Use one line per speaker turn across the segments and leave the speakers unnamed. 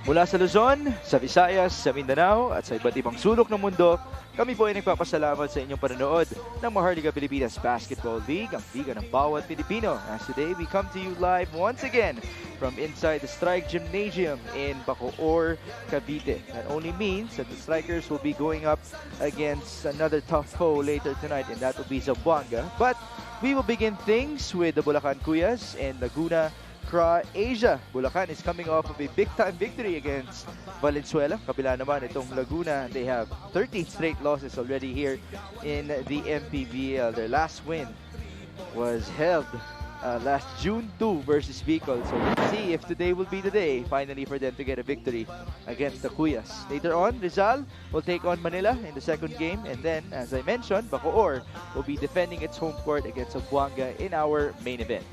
Mula sa Luzon, sa Visayas, sa Mindanao at sa iba't ibang sulok ng mundo, kami po ay nagpapasalamat sa inyong panonood ng Maharlika Pilipinas Basketball League, ang liga ng bawat Pilipino. As today, we come to you live once again from inside the Strike Gymnasium in Bacoor, Cavite. That only means that the Strikers will be going up against another tough foe later tonight, and that will be Zamboanga. But we will begin things with the Bulacan Kuyas and Laguna Asia. Bulacan is coming off of a big-time victory against Valenzuela. Kabila naman itong Laguna, they have 13 straight losses already here in the Mpbl. Their last win was held last June 2 versus Bicol. So let's see if today will be the day finally for them to get a victory against the Cuyas. Later on, Rizal will take on Manila in the second game. And then, as I mentioned, Bacoor will be defending its home court against Zamboanga in our main event.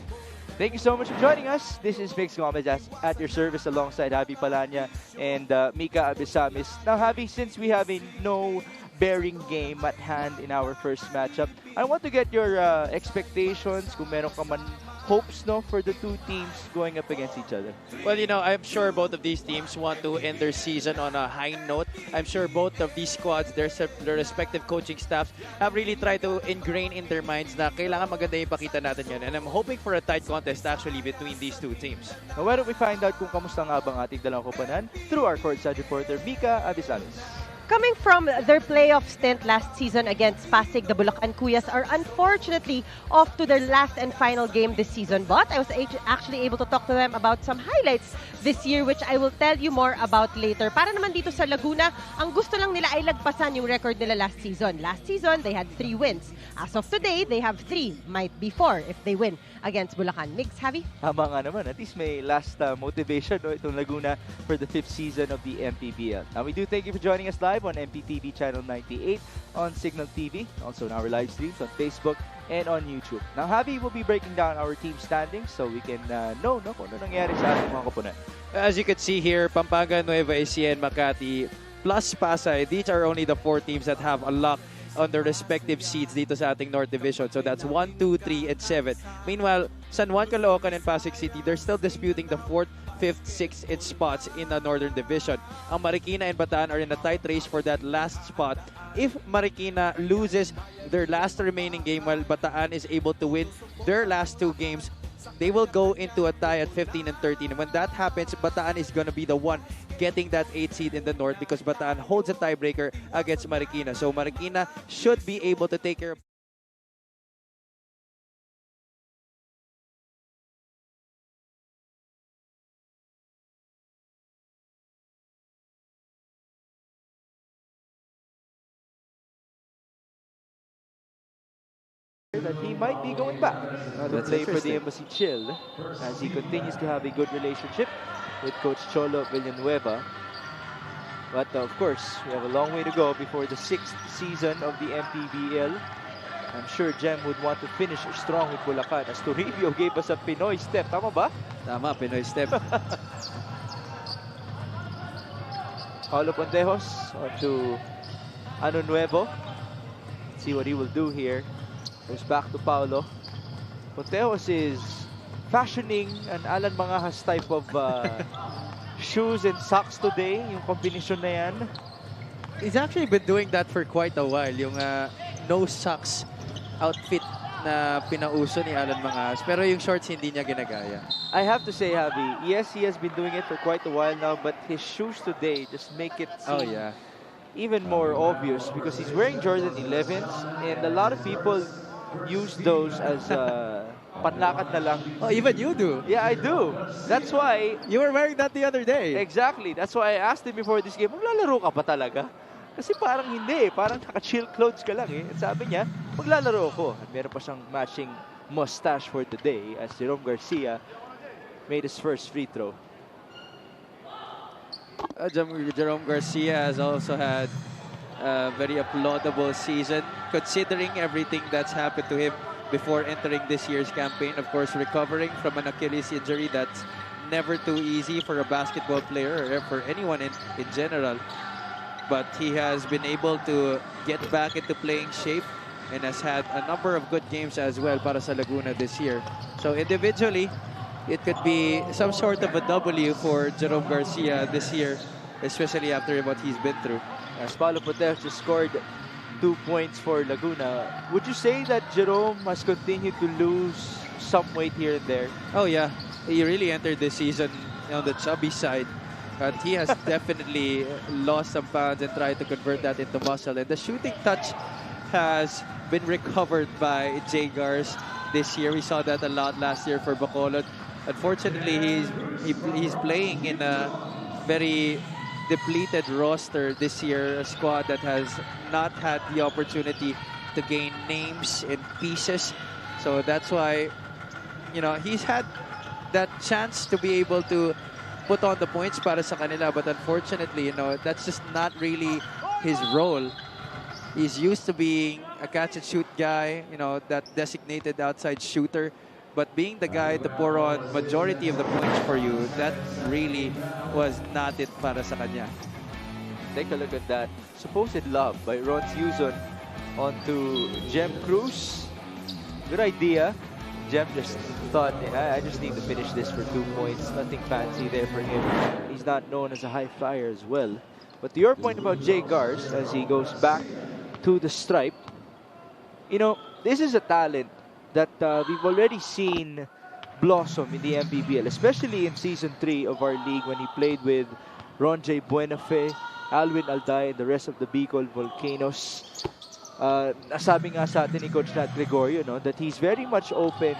Thank you so much for joining us. This is Mix Gomez at your service alongside Javi Palanya and Mika Abisamis. Now, Javi, since we have a no-bearing game at hand in our first matchup, I want to get your expectations, kung meron ka man hopes for the two teams going up against each other.
Well, I'm sure both of these teams want to end their season on a high note. I'm sure both of these squads, their respective coaching staffs, have really tried to ingrain in their minds na kailangan maganda yung pakita natin yun. And I'm hoping for a tight contest actually between these two teams.
Now, why don't we find out kung kamusta nga bang ating dalawang koponan through our courtside reporter, Mika Abisamis.
Coming from their playoff stint last season against Pasig, the Bulacan Kuyas are unfortunately off to their last and final game this season. But I was actually able to talk to them about some highlights this year, which I will tell you more about later. Para naman dito sa Laguna, ang gusto lang nila ay lagpasan yung record nila last season. Last season, they had 3 wins. As of today, they have 3, might be 4 if they win against Bulacan. Migs, Javi?
Tama nga naman. At least may last motivation itong Laguna for the 5th season of the MPBL. Now, we do thank you for joining us live on MPTV Channel 98, on Signal TV, also on our live streams on Facebook and on YouTube. Now, Javi will be breaking down our team standings so we can know kung ano nangyari sa ating mga koponan.
As you could see here, Pampanga, Nueva Ecija, and Makati, plus Pasay, these are only the 4 teams that have a lock on their respective seats dito sa ating North Division. So that's 1, 2, 3, and 7. Meanwhile, San Juan, Caloocan, and Pasig City, they're still disputing the 4th, 5th, 6th spots in the Northern Division. Ang Marikina and Bataan are in a tight race for that last spot. If Marikina loses their last remaining game while Bataan is able to win their last 2 games, they will go into a tie at 15 and 13. And when that happens, Bataan is going to be the one getting that 8th seed in the North because Bataan holds a tiebreaker against Marikina. So Marikina should be able to take care of
that he might be going back to play for the Embassy Chill as he continues to have a good relationship with Coach Cholo Villanueva. But of course, we have a long way to go before the 6th season of the MPBL. I'm sure Jem would want to finish strong with Bulacan as Toribio gave us a Pinoy step. Tama ba?
Tama, Pinoy step.
Paulo Pontejos onto Ano Nuevo. Let's see what he will do here. Goes back to Paulo. Pontejos is fashioning an Alan Mangahas type of shoes and socks today. Yung combination na yan.
He's actually been doing that for quite a while. Yung no socks outfit na pinauso ni Alan Mangahas. Pero yung shorts hindi niya ginagaya.
I have to say, Javi, yes, he has been doing it for quite a while now, but his shoes today just make it seem even more obvious because he's wearing Jordan 11s and a lot of people use those as panlakad na lang.
Oh, even you do?
Yeah, I do. That's why...
You were wearing that the other day.
Exactly. That's why I asked him before this game, maglalaro ka pa talaga? Kasi parang hindi. Parang naka-chill clothes ka lang eh. At sabi niya, maglalaro ako. At meron pa siyang matching mustache for today as Jerome Garcia made his first free throw.
Jerome Garcia has also had a very applaudable season considering everything that's happened to him before entering this year's campaign. Of course, recovering from an Achilles injury that's never too easy for a basketball player or for anyone in general. But he has been able to get back into playing shape and has had a number of good games as well para sa Laguna this year. So individually, it could be some sort of a W for Jerome Garcia this year, especially after what he's been through.
As Paulo Poter just scored 2 points for Laguna. Would you say that Jerome has continued to lose some weight here and there?
Oh yeah, he really entered this season on the chubby side. But he has definitely lost some pounds and tried to convert that into muscle. And the shooting touch has been recovered by Jay Gars this year. We saw that a lot last year for Bacolod. Unfortunately, he's playing in a very depleted roster this year, a squad that has not had the opportunity to gain names and pieces. So that's why, he's had that chance to be able to put on the points para sa kanila, but unfortunately, that's just not really his role. He's used to being a catch and shoot guy, that designated outside shooter, but being the guy to pour on majority of the points for you, that really was not it para sa kanya.
Take a look at that. Supposed love by Ron Huzon onto Jem Cruz. Good idea. Jem just thought, I just need to finish this for 2 points. Nothing fancy there for him. He's not known as a high flyer as well. But to your point about Jay Gars, as he goes back to the stripe, this is a talent that we've already seen blossom in the Mpbl, especially in Season 3 of our league when he played with Ron J. Buenafe, Alwin Alday, and the rest of the Bicol Volcanoes. Nasabi nga sa atin ni Coach Nat Gregorio that he's very much open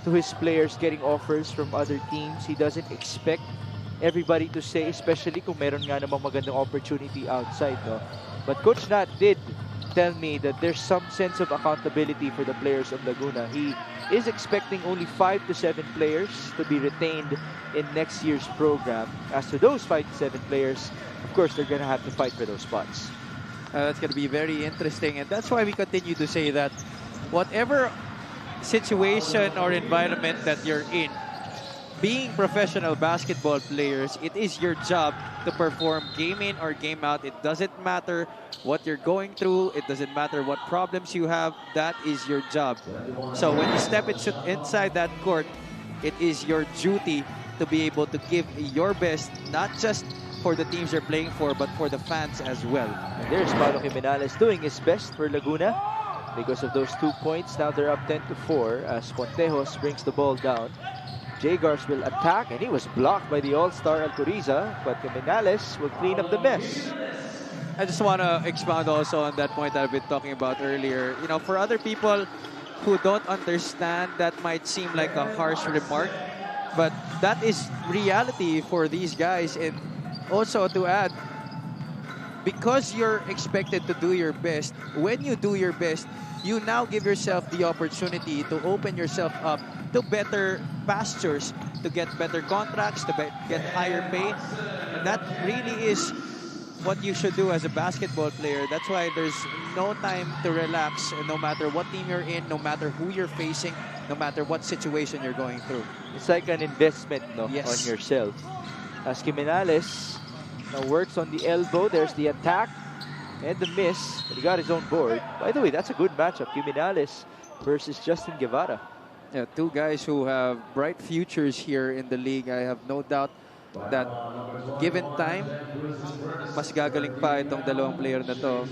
to his players getting offers from other teams. He doesn't expect everybody to say, especially kung meron nga namang magandang opportunity outside. But Coach Nat did tell me that there's some sense of accountability for the players of Laguna. He is expecting only 5 to 7 players to be retained in next year's program. As to those 5 to 7 players, of course, they're going to have to fight for those spots.
That's going to be very interesting, and that's why we continue to say that whatever situation or environment that you're in, being professional basketball players, it is your job to perform game in or game out. It doesn't matter what you're going through. It doesn't matter what problems you have. That is your job. So when you step inside that court, it is your duty to be able to give your best, not just for the teams you're playing for, but for the fans as well.
And there's Paulo Jimenez doing his best for Laguna. Because of those 2 points, now they're up 10-4 as Pontejos brings the ball down. Jay Gars will attack, and he was blocked by the all-star Alcoriza, but Jimenez will clean up the mess.
I just want to expound also on that point that I've been talking about earlier. For other people who don't understand, that might seem like a harsh remark, but that is reality for these guys. And also to add, because you're expected to do your best, when you do your best, you now give yourself the opportunity to open yourself up to better pastures, to get better contracts, to get higher pay. And that really is what you should do as a basketball player. That's why there's no time to relax, and no matter what team you're in, no matter who you're facing, no matter what situation you're going through.
It's like an investment
Yes.
on yourself. As Jimenez now works on the elbow, there's the attack and the miss, but he got his own board. By the way, that's a good matchup, Jimenez versus Justin Guevara.
Yeah, 2 guys who have bright futures here in the league. I have no doubt that given time, mas gagaling pa itong dalawang player na to.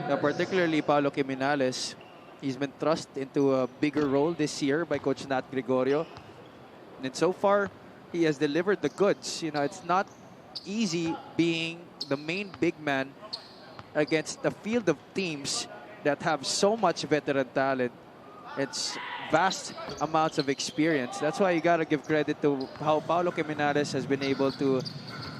Now, particularly Paulo Jimenez, he's been thrust into a bigger role this year by Coach Nat Gregorio. And so far, he has delivered the goods. It's not easy being the main big man against a field of teams that have so much veteran talent. It's vast amounts of experience. That's why you got to give credit to how Paulo Jimenez has been able to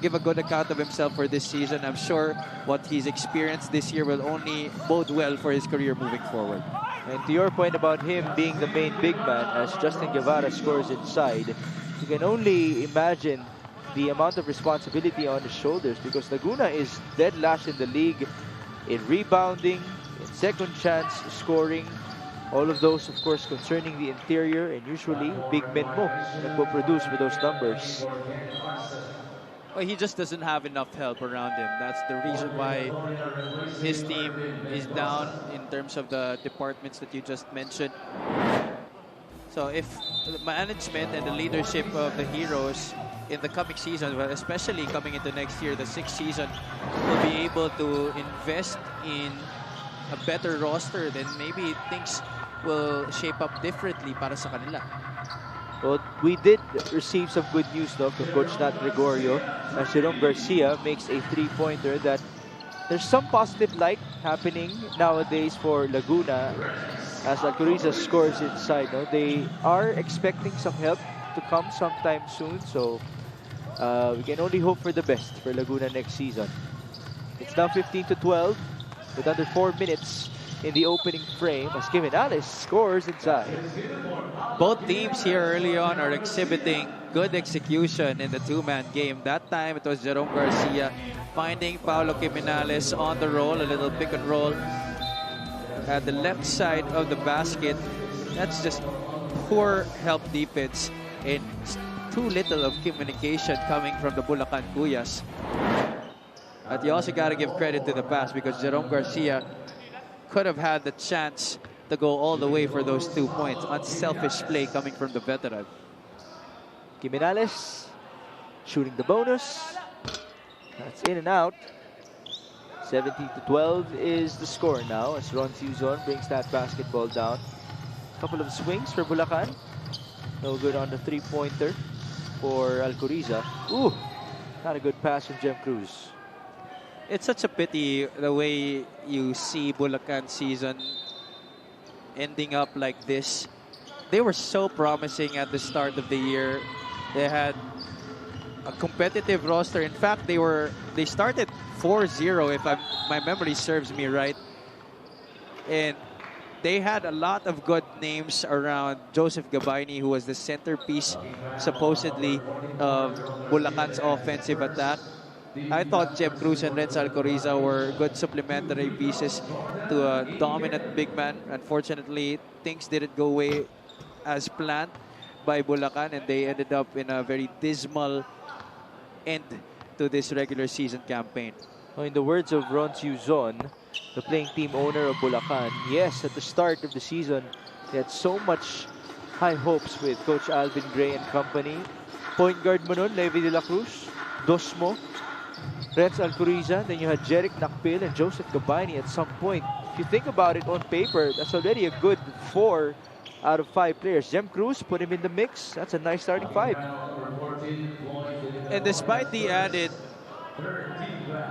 give a good account of himself for this season. I'm sure what he's experienced this year will only bode well for his career moving forward.
And to your point about him being the main big man, as Justin Guevara scores inside, you can only imagine the amount of responsibility on his shoulders, because Laguna is dead last in the league in rebounding, in second chance scoring. All of those, of course, concerning the interior, and usually big men mo nagpo-produce for those numbers.
Well, he just doesn't have enough help around him. That's the reason why his team is down in terms of the departments that you just mentioned. So if the management and the leadership of the Heroes in the coming season, well, especially coming into next year, the 6th season, will be able to invest in a better roster, then maybe things will shape up differently para sa kanila.
Well, we did receive some good news though from Coach Nat Gregorio as Jerome Garcia makes a 3-pointer that there's some positive light happening nowadays for Laguna as Alcoriza scores inside. No? They are expecting some help to come sometime soon, so we can only hope for the best for Laguna next season. It's now 15-12 with under 4 minutes in the opening frame as Jimenez scores inside.
Both teams here early on are exhibiting good execution in the two-man game. That time it was Jerome Garcia finding Paolo Jimenez on the roll, a little pick and roll at the left side of the basket. That's just poor help defense and too little of communication coming from the Bulacan Cuyas. But you also got to give credit to the pass because Jerome Garcia could have had the chance to go all the way for those 2 points. Unselfish play coming from the veteran.
Jimenez shooting the bonus. That's in and out. 17-12 is the score now as Ron Suzon brings that basketball down. Couple of swings for Bulacan. No good on the 3-pointer for Alcoriza. Ooh, not a good pass from Jem Cruz.
It's such a pity the way you see Bulacan season ending up like this. They were so promising at the start of the year. They had a competitive roster. In fact, they started 4-0 if my memory serves me right. And they had a lot of good names around Joseph Gabayni, who was the centerpiece supposedly of Bulacan's offensive attack. I thought Jem Cruz and Renz Alcoriza were good supplementary pieces to a dominant big man. Unfortunately, things didn't go away as planned by Bulacan, and they ended up in a very dismal end to this regular season campaign.
In the words of Ron Suzon, the playing team owner of Bulacan, yes, at the start of the season, they had so much high hopes with Coach Alvin Gray and company. Point guard mo nun, Levi de la Cruz, Dosmo, Renz Alcoriza, then you had Jeric Nakpil and Joseph Gabayni at some point. If you think about it on paper, that's already a good 4 out of 5 players. Jem Cruz, put him in the mix. That's a nice starting 5.
And despite the added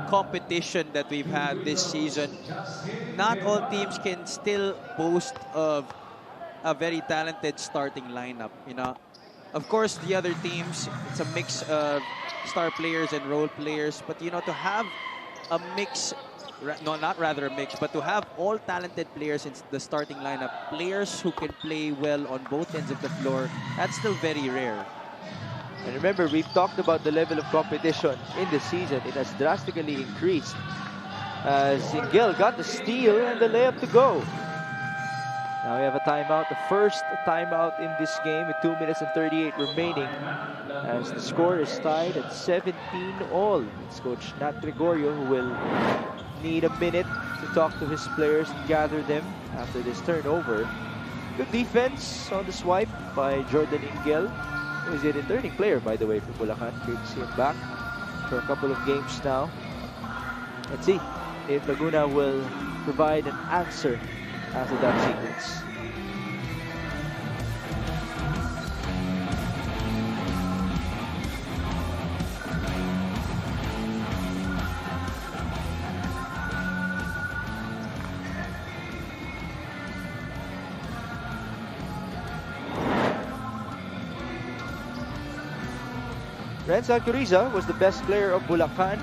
competition that we've had this season, not all teams can still boast of a very talented starting lineup, you know. Of course, the other teams, it's a mix of star players and role players, but you know, to have a mix, no, not rather a mix, but to have all talented players in the starting lineup, players who can play well on both ends of the floor, that's still very rare.
And remember, we've talked about the level of competition in the season. It has drastically increased as Mpbl got the steal and the layup to go. Now we have a timeout, the first timeout in this game with 2 minutes and 38 remaining as the score is tied at 17-all. It's Coach Nat Gregorio who will need a minute to talk to his players and gather them after this turnover. Good defense on the swipe by Jordan Mpbl, who is a returning player, by the way, for Bulacan. Great to see him back for a couple of games now. Let's see if Laguna will provide an answer after that sequence. Renz Alcoriza was the best player of Bulacan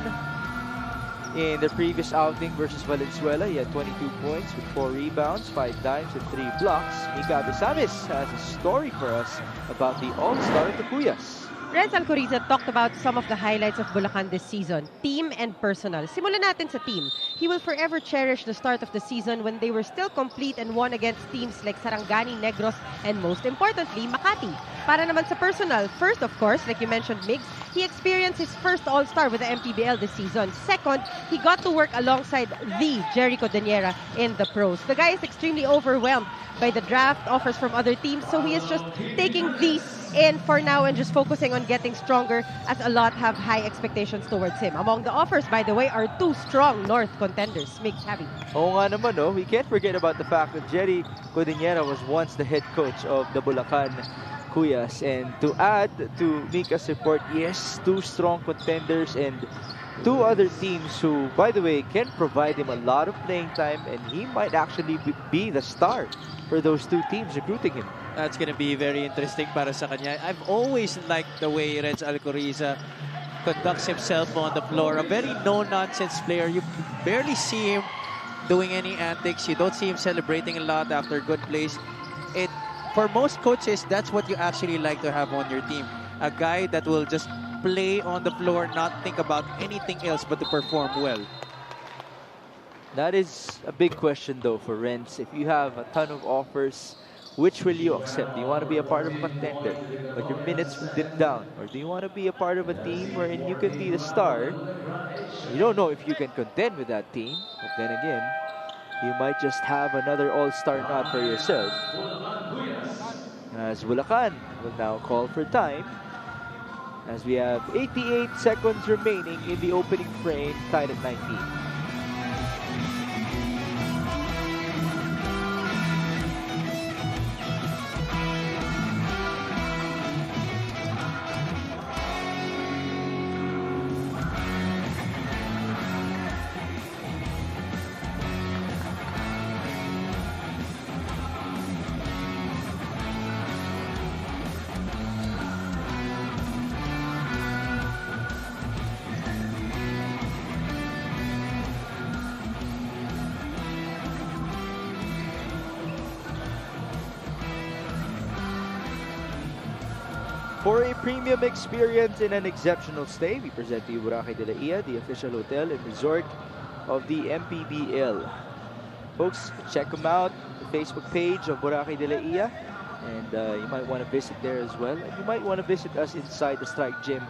in the previous outing versus Valenzuela. He had 22 points with 4 rebounds, 5 dimes, and 3 blocks. Mika Besamis has a story for us about the all-star of the Cuyas.
Renz Alcoriza talked about some of the highlights of Bulacan this season, team and personal. Simulan natin sa team. He will forever cherish the start of the season when they were still complete and won against teams like Sarangani, Negros, and most importantly, Makati. Para naman sa personal, first of course, like you mentioned, Migs, he experienced his first All-Star with the Mpbl this season. Second, he got to work alongside the Jericho Daniera in the pros. The guy is extremely overwhelmed by the draft offers from other teams, so he is just taking these in for now and just focusing on getting stronger, as a lot have high expectations towards him. Among the offers, by the way, are two strong North contenders. Mix Javi.
Oo nga naman, no? We can't forget about the fact that Jerry Codinera was once the head coach of the Bulacan Cuyas. And to add to Mika's report, yes, two strong contenders and two other teams who, by the way, can provide him a lot of playing time, and he might actually be the star for those two teams recruiting him.
That's going to be very interesting para sa kanya. I've always liked the way Renz Alcoriza conducts himself on the floor. A very no-nonsense player. You barely see him doing any antics. You don't see him celebrating a lot after good plays. For most coaches, that's what you actually like to have on your team. A guy that will just play on the floor, not think about anything else but to perform well.
That is a big question, though, for Renz. If you have a ton of offers, which will you accept? Do you want to be a part of a contender, but your minutes will dip down? Or do you want to be a part of a team wherein you can be the star? You don't know if you can contend with that team, but then again, you might just have another all-star nod for yourself. As Bulacan will now call for time, as we have 88 seconds remaining in the opening frame, tied at 19. For a premium experience and an exceptional stay, we present to you Boracay de la Ia, the official hotel and resort of the Mpbl. Folks, check them out, the Facebook page of Boracay de la Ia, and you might want to visit there as well. And you might want to visit us inside the Strike Gym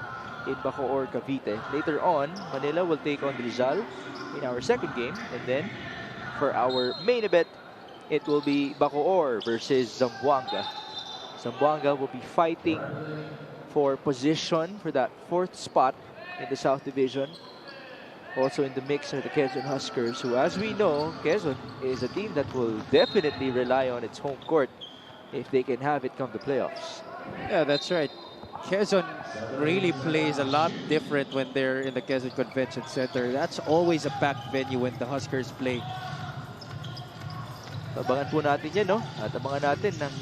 in Bacoor, Cavite. Later on, Manila will take on Rizal in our second game, and then for our main event, it will be Bacoor versus Zamboanga. Zamboanga will be fighting for position for that fourth spot in the South Division. Also in the mix are the Quezon Huskers, who, as we know, Quezon is a team that will definitely rely on its home court if they can have it come the playoffs.
Yeah, that's right. Quezon really plays a lot different when they're in the Quezon Convention Center. That's always a packed venue when the Huskers play.
Abangan po natin yan, no? At abangan natin ng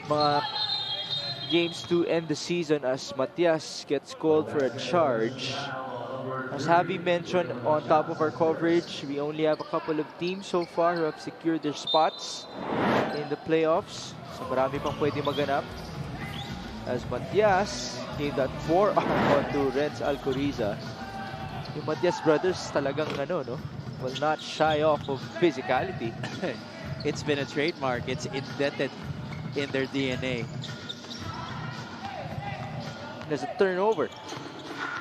mga games to end the season as Matias gets called for a charge. As Javi mentioned on top of our coverage, we only have a couple of teams so far who have secured their spots in the playoffs. So marami pang pwede maganap. As Matias gave that forearm onto Renz Alcoriza. Yung Matias brothers talagang no? Will not shy off of physicality.
It's been a trademark. It's indented in their DNA.
There's a turnover.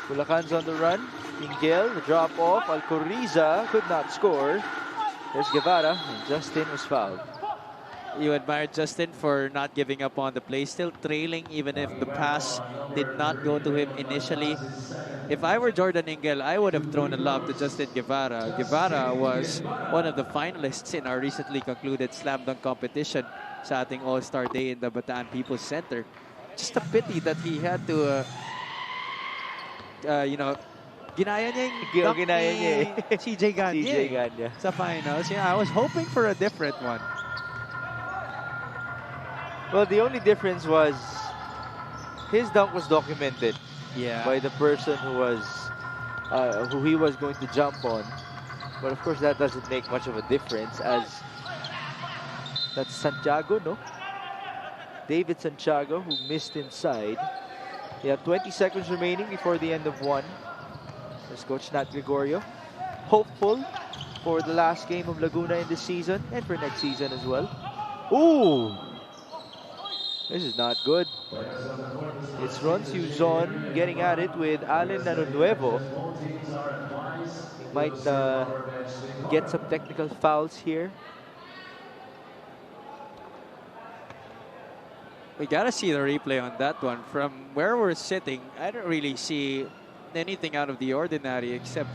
Bulacan's on the run. Mpbl, the drop off. Alcoriza could not score. There's Guevara, and Justin was fouled.
You admire Justin for not giving up on the play, still trailing even if the pass did not go to him initially. If I were Jordan Engel, I would have thrown a lob to Justin Guevara. Guevara was one of the finalists in our recently concluded slam dunk competition sa ating All-Star Day in the Bataan People's Center. Just a pity that he had to, ginaya niya yung dunk ni CJ Ganye sa finals. I was hoping for a different one.
Well, the only difference was his dunk was documented by the person who he was going to jump on. But of course, that doesn't make much of a difference, as that's Santiago, no? David Santiago, who missed inside. You have 20 seconds remaining before the end of one. There's Coach Nat Gregorio, hopeful for the last game of Laguna in this season and for next season as well. Ooh! This is not good. It's Ron Suzon getting at it with Allen Nanunuevo. He might get some technical fouls here.
We gotta see the replay on that one. From where we're sitting, I don't really see anything out of the ordinary except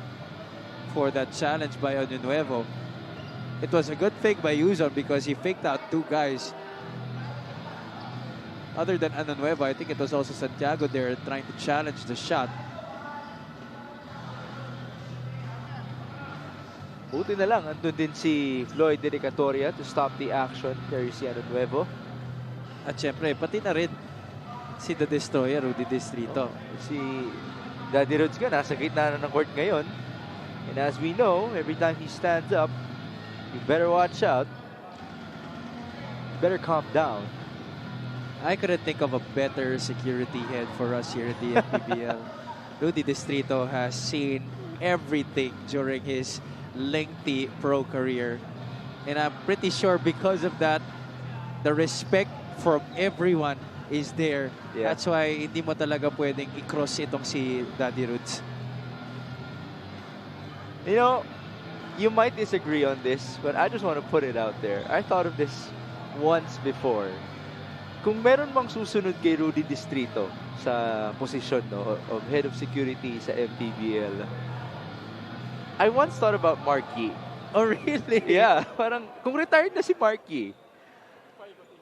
for that challenge by Nuevo. It was a good fake by Yuzon because he faked out two guys. Other than Nuevo, I think it was also Santiago there trying to challenge the shot.
Buti na lang, andun din si Floyd Dedicatoria to stop the action. There you see Nuevo.
At syempre, pati na rin si The Destroyer, Rudy Distrito.
Si Daddy Rods nga, nasa gitna na ng court ngayon. And as we know, every time he stands up, you better watch out. You better calm down.
I couldn't think of a better security head for us here at the Mpbl. Rudy Distrito has seen everything during his lengthy pro career. And I'm pretty sure because of that, the respect from everyone is there.
Yeah.
That's why hindi mo talaga pwedeng i-cross itong si Daddy Roots.
You know, you might disagree on this, but I just want to put it out there. I thought of this once before. Kung meron bang susunod kay Rudy Distrito sa posisyon no, of head of security sa MPBL, I once thought about Marky.
Oh, really?
Yeah, parang kung retired na si Marky,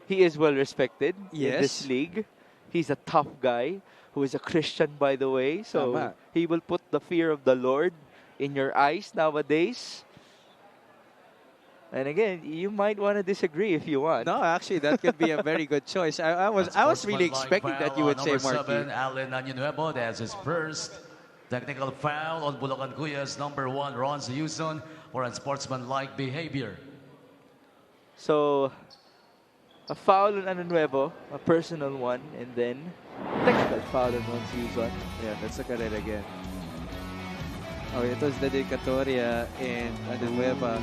he is well respected in this
Yes.
league. He's a tough guy who is a Christian, by the way. So
Tama.
he will put the fear of the Lord in your eyes nowadays. And again, you might want to disagree if you want.
No, actually, that could be a very good choice. I was really expecting that you would say
Number
Marky.
7, Allen Nuevo. That's his first technical foul on Bulacan Cuyas. Number 1, Ron Houston for unsportsmanlike behavior.
So, a foul on Nuevo, a personal one, and then technical foul on Ron Susan.
Yeah, let's look at it again. Oh, it was the Dedicatoria and Nueva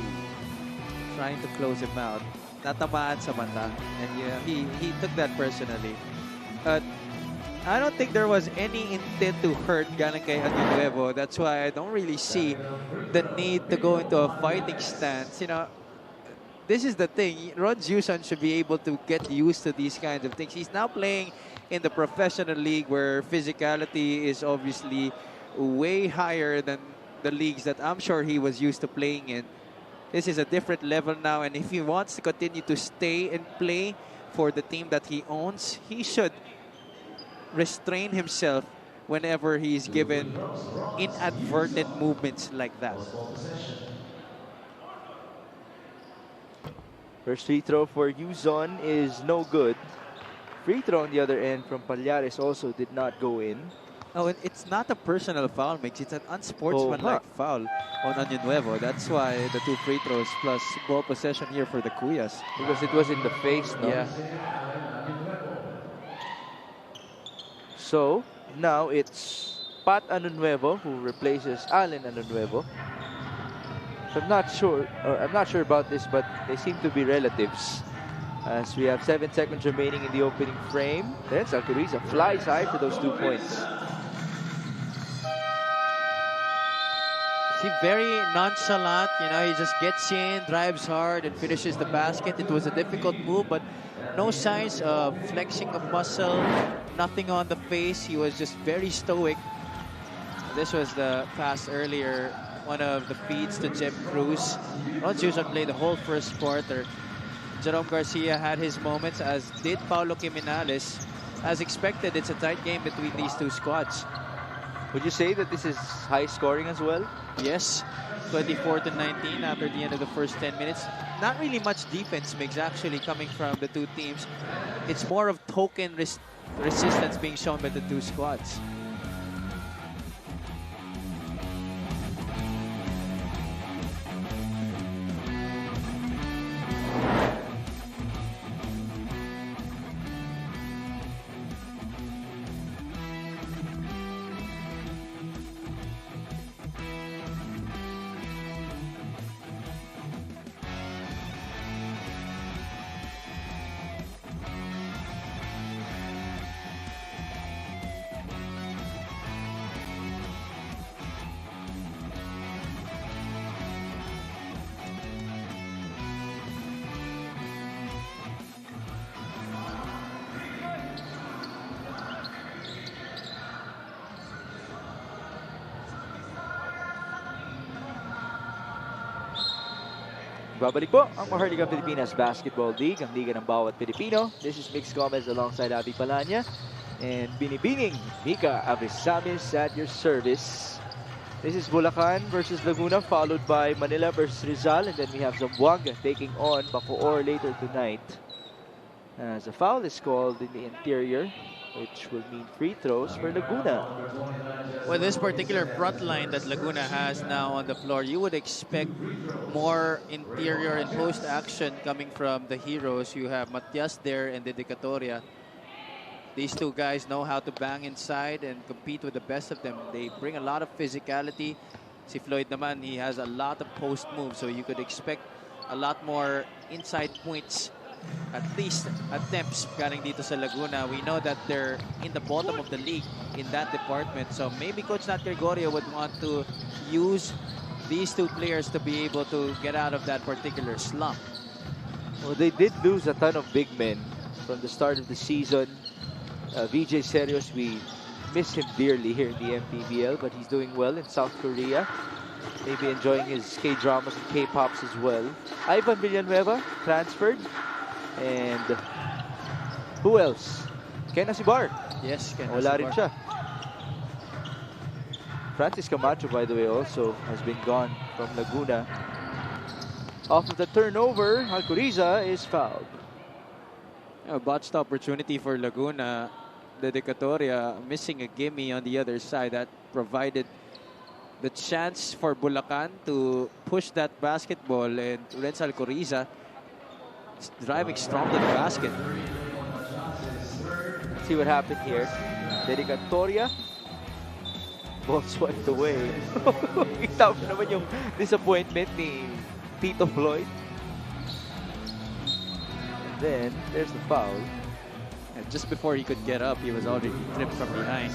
trying to close him out. Natamaan sa mata. And yeah, he took that personally. I don't think there was any intent to hurt galing kay Nuevo. That's why I don't really see the need to go into a fighting stance. You know, this is the thing. Ron Jusan should be able to get used to these kinds of things. He's now playing in the professional league where physicality is obviously way higher than the leagues that I'm sure he was used to playing in. This is a different level now, and if he wants to continue to stay and play for the team that he owns, he should restrain himself whenever he's given inadvertent movements like that.
First free throw for Yuzon is no good. Free throw on the other end from Palhares also did not go in.
Oh, and it's not a personal foul, Mix. It's an unsportsmanlike foul on Nuevo. That's why the two free throws plus ball possession here for the Cuyas.
Because it was in the face, no?
Yeah.
So, now it's Pat Nuevo who replaces Allen Nuevo. So I'm not sure about this, but they seem to be relatives. As we have 7 seconds remaining in the opening frame. Then Salcuriza flies high for those 2 points.
See, very nonchalant, you know, he just gets in, drives hard, and finishes the basket. It was a difficult move, but no signs of flexing of muscle, nothing on the face. He was just very stoic. This was the pass earlier, one of the feeds to Jeb Cruz. Ron Susan played the whole first quarter. Jerome Garcia had his moments, as did Paulo Quiminales. As expected, it's a tight game between these two squads.
Would you say that this is high scoring as well?
Yes, 24-19 after the end of the first 10 minutes. Not really much defense mix actually coming from the two teams. It's more of token resistance being shown by the two squads.
Nagbabalik po ang Maharlika Pilipinas Basketball League, ang liga ng bawat Pilipino. This is Mix Gomez alongside Abby Palanya and Binibining Mika Avisamis at your service. This is Bulacan versus Laguna, followed by Manila versus Rizal, and then we have Zamboanga taking on Bacoor later tonight. As a foul is called in the interior, which will mean free throws for Laguna.
With this particular front line that Laguna has now on the floor, you would expect more interior and post action coming from the heroes. You have Matias there and Dedicatoria. These two guys know how to bang inside and compete with the best of them. They bring a lot of physicality. Si Floyd naman, he has a lot of post moves, so you could expect a lot more inside points, at least attempts galing dito sa Laguna. We know that they're in the bottom of the league in that department, so maybe Coach Nat Gregorio would want to use these two players to be able to get out of that particular slump.
Well, they did lose a ton of big men from the start of the season. VJ Serios, we miss him dearly here in the Mpbl, but he's doing well in South Korea. Maybe enjoying his K-dramas and K-pops as well. Ivan Villanueva transferred. And who else? Ken Asibar.
Yes, Ken
Wala rin
Asibar.
siya. Francis Camacho, by the way, also has been gone from Laguna. Off of the turnover, Alcoriza is fouled.
A botched opportunity for Laguna. Dedicatoria missing a gimme on the other side. That provided the chance for Bulacan to push that basketball, and Renz Alcoriza driving strong to the basket.
Let's see what happened here. Dedicatoria. Ball swiped away. Kita mo naman yung disappointment ni Tito Floyd. And then, there's the foul.
And just before he could get up, he was already tripped from behind.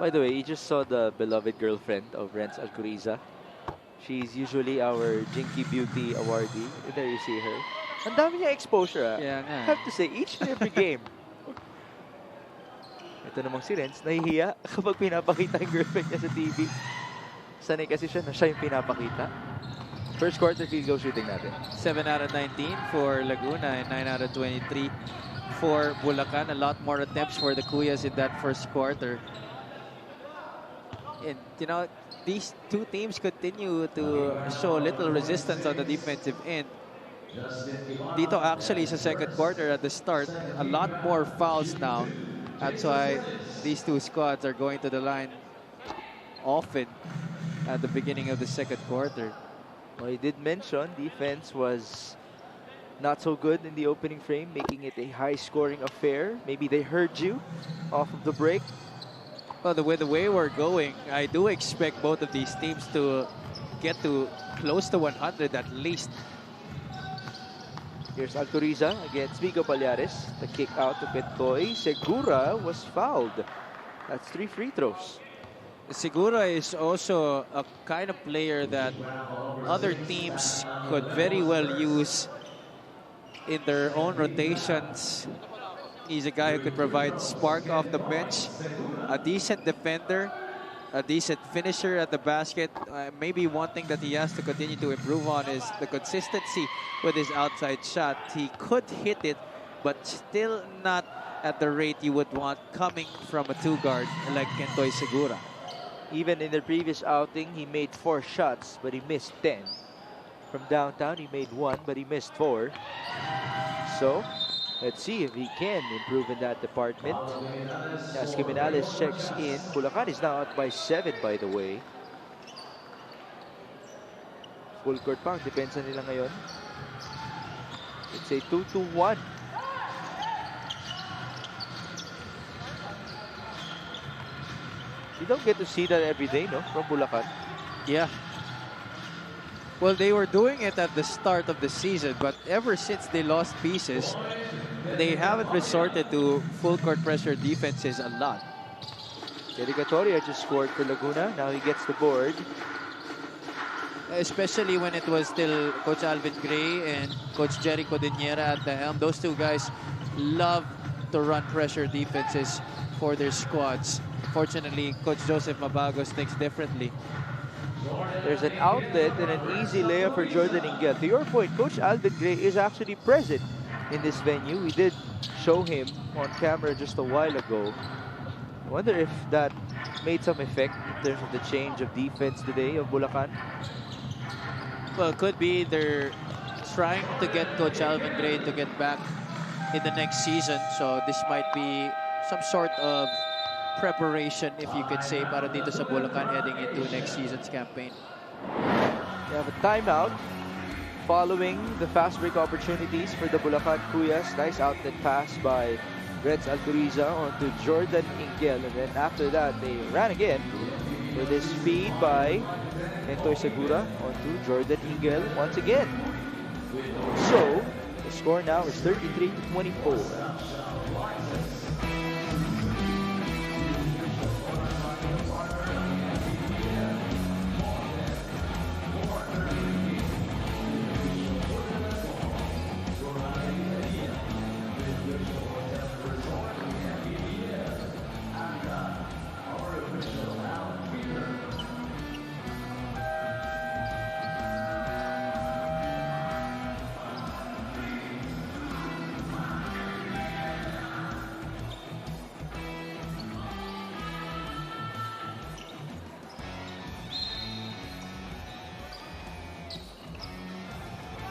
By the way, you just saw the beloved girlfriend of Renz Alcoriza. She's usually our Jinky Beauty awardee. And there you see her. Ang dami niya exposure, ah.
Yeah, nga.
I have to say, each and every game. Ito namang si Renz, nahihiya kapag pinapakita yung girlfriend niya sa TV. Sanay kasi siya na siya yung pinapakita. First quarter field goal shooting natin.
7 out of 19 for Laguna and 9 out of 23 for Bulacan. A lot more attempts for the Kuyas in that first quarter. And, you know, these two teams continue to show little resistance on the defensive end. Dito actually sa second quarter at the start, a lot more fouls now. That's why these two squads are going to the line often at the beginning of the second quarter.
Well, he did mention defense was not so good in the opening frame, making it a high-scoring affair. Maybe they heard you off of the break.
Well, the way we're going, I do expect both of these teams to get to close to 100 at least.
Here's Alcoriza against Vigo Palhares. The kick out to Petoy. Segura was fouled. That's 3 free throws.
Segura is also a kind of player that other teams could very well use in their own rotations. He's a guy who could provide spark off the bench, a decent defender, a decent finisher at the basket. Maybe one thing that he has to continue to improve on is the consistency with his outside shot. He could hit it, but still not at the rate you would want coming from a two-guard like Kentoy Segura.
Even in the previous outing, he made 4 shots, but he missed 10. From downtown, he made 1, but he missed 4. So, let's see if he can improve in that department. As Jimenez checks in, Bulacan is now out by 7, by the way. Full court pa ang depensa nila ngayon. It's a 2-2-1. You don't get to see that every day, no? From Bulacan.
Yeah. Well, they were doing it at the start of the season, but ever since they lost pieces, they haven't resorted to full court pressure defenses a lot.
Dedicatoria just scored for Laguna. Now he gets the board.
Especially when it was still Coach Alvin Gray and Coach Jerry Codiniera at the helm. Those two guys love to run pressure defenses for their squads. Fortunately, Coach Joseph Mabagos thinks differently.
There's an outlet and an easy layup for Jordan Ingel. To your point, Coach Alvin Gray is actually present in this venue. We did show him on camera just a while ago. I wonder if that made some effect in terms of the change of defense today of Bulacan.
Well, could be they're trying to get Coach Alvin Gray to get back in the next season. So this might be some sort of preparation, if you could say, para dito sa Bulacan heading into next season's campaign.
We have a timeout following the fast break opportunities for the Bulacan Cuyas. Nice outlet pass by Renz Alcoriza onto Jordan Ingel. And then after that, they ran again with this feed by Nentoy Segura onto Jordan Ingel once again. So, the score now is 33-24.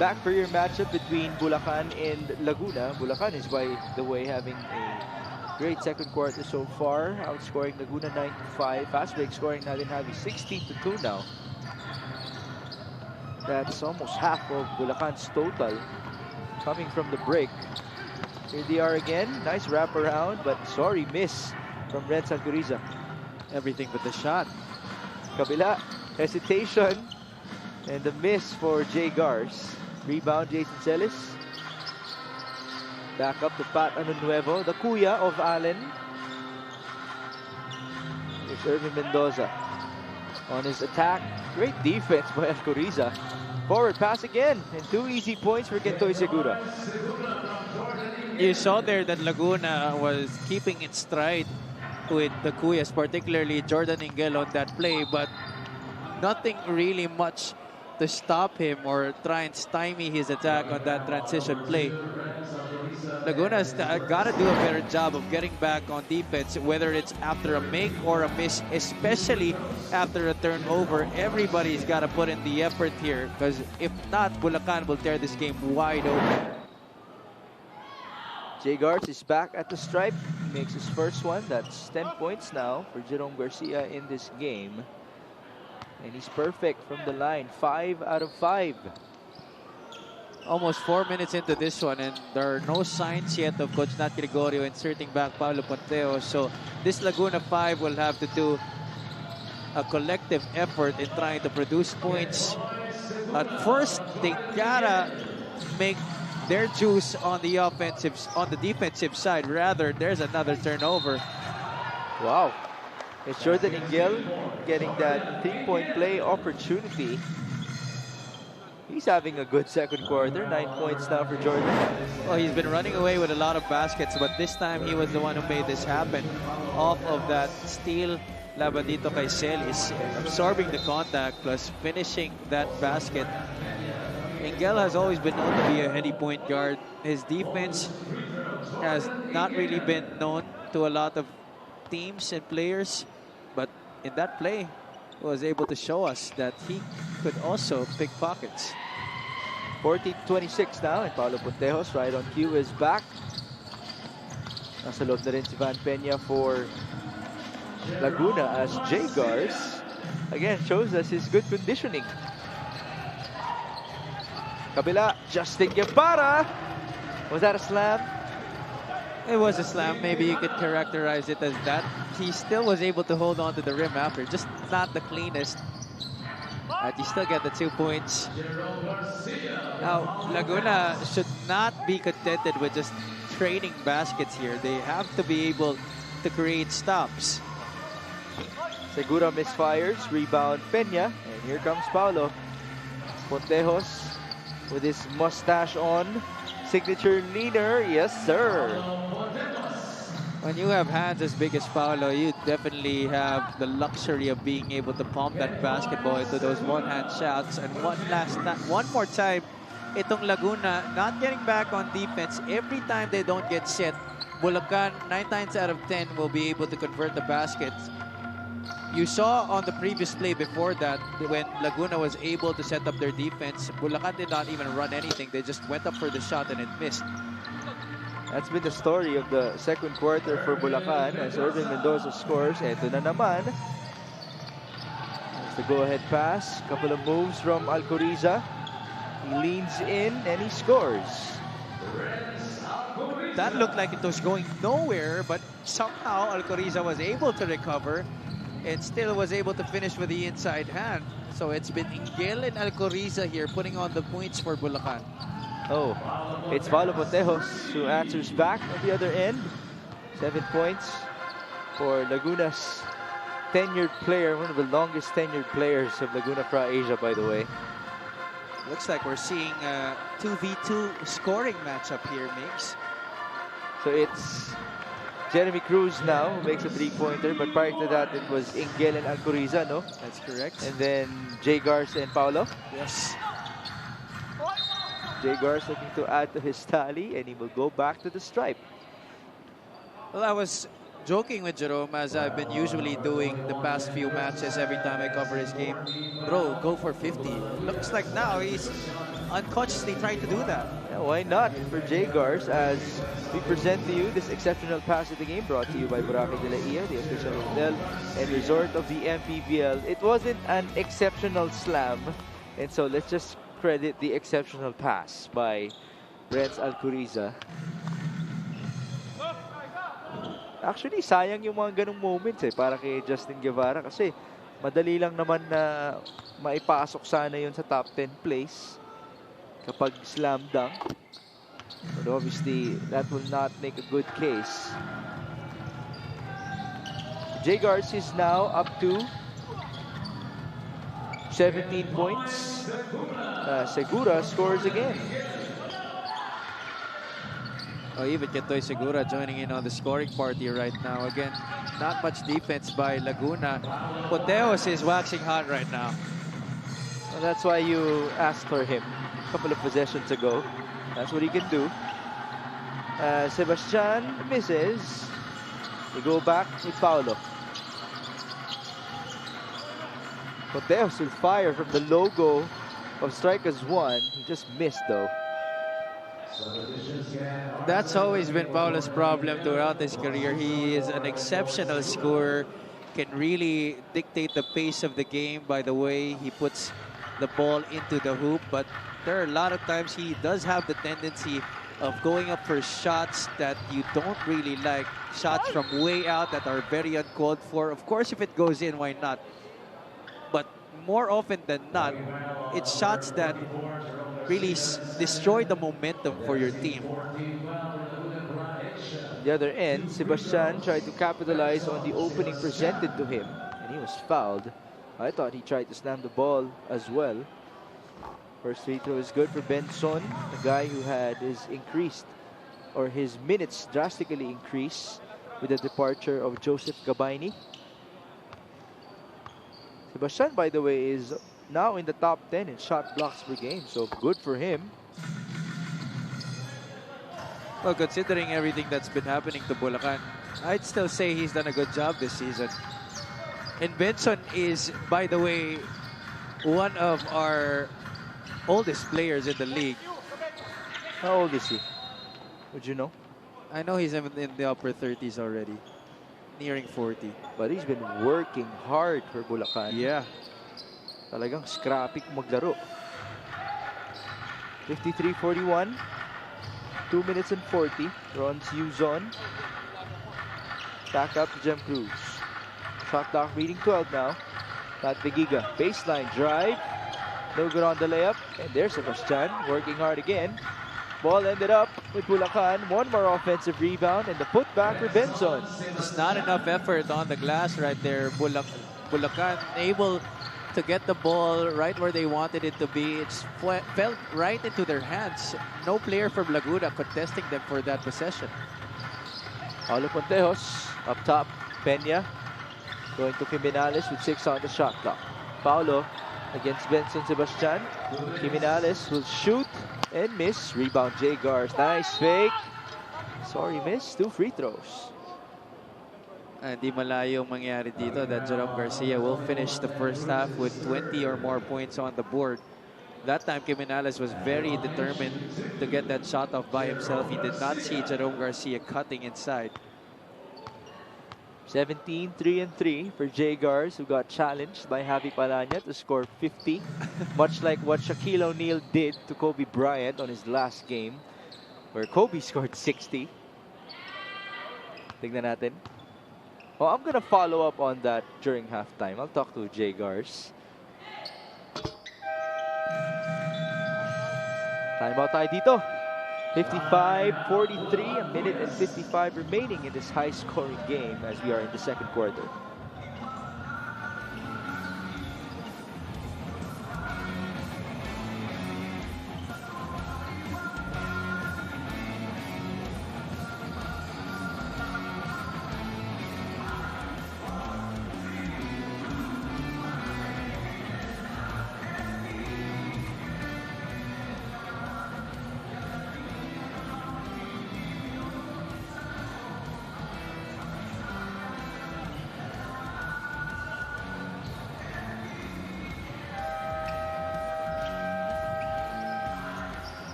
Back for your matchup between Bulacan and Laguna. Bulacan is, by the way, having a great second quarter so far, outscoring Laguna 9-5. Fast break scoring natin Javi 16-2 now. That's almost half of Bulacan's total coming from the break. Here they are again. Nice wraparound, but sorry miss from Renz Alcoriza.
Everything but the shot.
Kabila, hesitation, and the miss for Jay Gars. Rebound, Jason Celis. Back up to Pat Anunuevo, the kuya of Allen. Here's Irvin Mendoza on his attack. Great defense by Alcoriza. Forward pass again, and 2 easy points for Kentoy Segura.
You saw there that Laguna was keeping its stride with the Cuyas, particularly Jordan Ingel on that play, but nothing really much to stop him or try and stymie his attack on that transition play. Laguna's got to do a better job of getting back on defense, whether it's after a make or a miss, especially after a turnover. Everybody's got to put in the effort here, because if not, Bulacan will tear this game wide open.
Jay Gars is back at the stripe. He makes his first one. That's 10 points now for Jerome Garcia in this game. And he's perfect from the line. 5 out of 5.
Almost 4 minutes into this one, and there are no signs yet of Coach Nat Gregorio inserting back Pablo Ponteo. So this Laguna 5 will have to do a collective effort in trying to produce points. At first, they gotta make their juice on the defensive side. Rather, there's another turnover.
Wow. It's Jordan Ingel getting that 3-point play opportunity. He's having a good second quarter. 9 points now for Jordan.
Well, he's been running away with a lot of baskets, but this time he was the one who made this happen. Off of that steal, laban dito kay Celis, absorbing the contact plus finishing that basket. Ingel has always been known to be a heady point guard. His defense has not really been known to a lot of teams and players, but in that play he was able to show us that he could also pick pockets.
40-26 now, and Paulo Pontejos right on cue is back. Nasa loob na rin si Van Peña for Laguna, as Jay Gars again shows us his good conditioning. Kabila, Justin Guevara. Was that a slam?
It was a slam. Maybe you could characterize it as that. He still was able to hold on to the rim after. Just not the cleanest. But you still get the 2 points. Now, Laguna should not be contented with just trading baskets here. They have to be able to create stops.
Segura misfires. Rebound, Peña. And here comes Paulo. Pontejos with his mustache on. Signature leaner. Yes, sir.
When you have hands as big as Paolo, you definitely have the luxury of being able to pump that basketball into those one-hand shots. And one more time, itong Laguna not getting back on defense. Every time they don't get set, Bulacan 9 times out of 10 will be able to convert the baskets. You saw on the previous play before that, when Laguna was able to set up their defense, Bulacan did not even run anything. They just went up for the shot and it missed.
That's been the story of the second quarter for Bulacan as Irvin Mendoza scores. Ito na naman. It's the go-ahead pass. Couple of moves from Alcoriza. He leans in and he scores.
That looked like it was going nowhere, but somehow Alcoriza was able to recover and still was able to finish with the inside hand. So it's been Mpbl and Alcoriza here putting on the points for Bulacan.
Oh, it's Paulo Potejos who answers back on the other end. 7 points for Laguna's tenured player, one of the longest tenured players of Laguna Fra Asia, by the way.
Looks like we're seeing a 2v2 scoring matchup here, Migs.
So it's Jeremy Cruz now who makes a three-pointer, but prior to that it was Mpbl and Alcoriza, no?
That's correct.
And then Jay Garza and Paulo.
Yes.
Jay Garza looking to add to his tally, and he will go back to the stripe.
Well, I was joking with Jerome, as I've been usually doing the past few matches every time I cover his game. Bro, go for 50. Looks like now he's unconsciously trying to do that.
Yeah, why not for Jay Garza, as we present to you this exceptional pass of the game brought to you by Boracay de la Ia, the official hotel and resort of the Mpbl. It wasn't an exceptional slam, and so let's just credit the exceptional pass by Renz Alcoriza. Actually, sayang yung mga ganung moments para kay Justin Guevara kasi madali lang naman na maipasok sana yun sa top 10 place kapag slam dunk. But obviously, that will not make a good case. Jay Garza is now up to 17 points. Segura scores again.
Oh, even Ketoy Segura joining in on the scoring party right now. Again, not much defense by Laguna. Potejos is waxing hot right now.
Well, that's why you asked for him a couple of possessions ago. That's what he can do. Sebastian misses. We go back with Paulo. Potejos will fire from the logo of Strikers 1. He just missed though.
That's always been Paulo's problem throughout his career. He is an exceptional scorer, can really dictate the pace of the game by the way he puts the ball into the hoop. But there are a lot of times he does have the tendency of going up for shots that you don't really like. Shots from way out that are very uncalled for. Of course, if it goes in, why not? But more often than not, it's shots that really destroy the momentum for your team.
On the other end, Sebastian tried to capitalize on the opening presented to him, and he was fouled. I thought he tried to slam the ball as well. First free throw is good for Benson, the guy who had his minutes drastically increased with the departure of Joseph Gabayni. Sebastian, by the way, is now in the top 10 in shot blocks per game, so good for him.
Well, considering everything that's been happening to Bulacan, I'd still say he's done a good job this season. And Benson is, by the way, one of our oldest players in the league.
How old is he? Would you know?
I know he's in the upper 30s already, nearing 40.
But he's been working hard for Bulacan.
Yeah.
Talagang scrappy maglaro. 53-41. 2 minutes and 40. Ron's Uzon. Back up to Jem Cruz. Shot clock reading 12 now. Pat Begiga. Baseline drive. No good on the layup. And there's Sebastian working hard again. Ball ended up with Bulacan. One more offensive rebound and the putback for Benson.
Just not enough effort on the glass right there. Bulacan able to get the ball right where they wanted it to be. It's fell right into their hands. No player from Laguna contesting them for that possession.
Paulo Pontejos up top. Peña going to Jimenez with 6 on the shot clock. Paulo against Benson Sebastian. Jimenez will shoot and miss. Rebound Jay Gars. Nice fake. Sorry, miss. 2 free throws.
Di malayong mangyari dito that Jerome Garcia will finish the first half with 20 or more points on the board. That time, Jimenez was very determined to get that shot off by himself. He did not see Jerome Garcia cutting inside.
17, 3 and 3 for Jay Gars, who got challenged by Javi Palanya to score 50, much like what Shaquille O'Neal did to Kobe Bryant on his last game, where Kobe scored 60. Tignan natin. Well, I'm gonna follow up on that during halftime. I'll talk to Jay Gars. Timeout tayo dito. 55-43, a minute and 55 remaining in this high-scoring game as we are in the second quarter.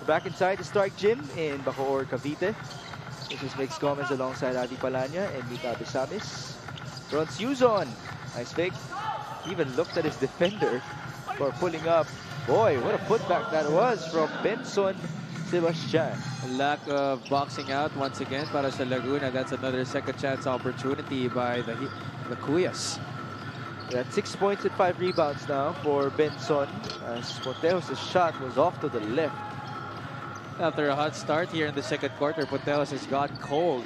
Back inside the Stark Gym in Bacoor, Cavite. This is Mix Gomez alongside Adi Palanya and Mita Besamis. Ron Suzon. Nice fake. Even looked at his defender for pulling up. Boy, what a putback that was from Benson Sebastian.
Lack of boxing out once again para sa Laguna. That's another second chance opportunity by the Cuyas.
At 6 points and 5 rebounds now for Benson, as Pontejos' shot was off to the left.
After a hot start here in the second quarter, Pontejos has got cold.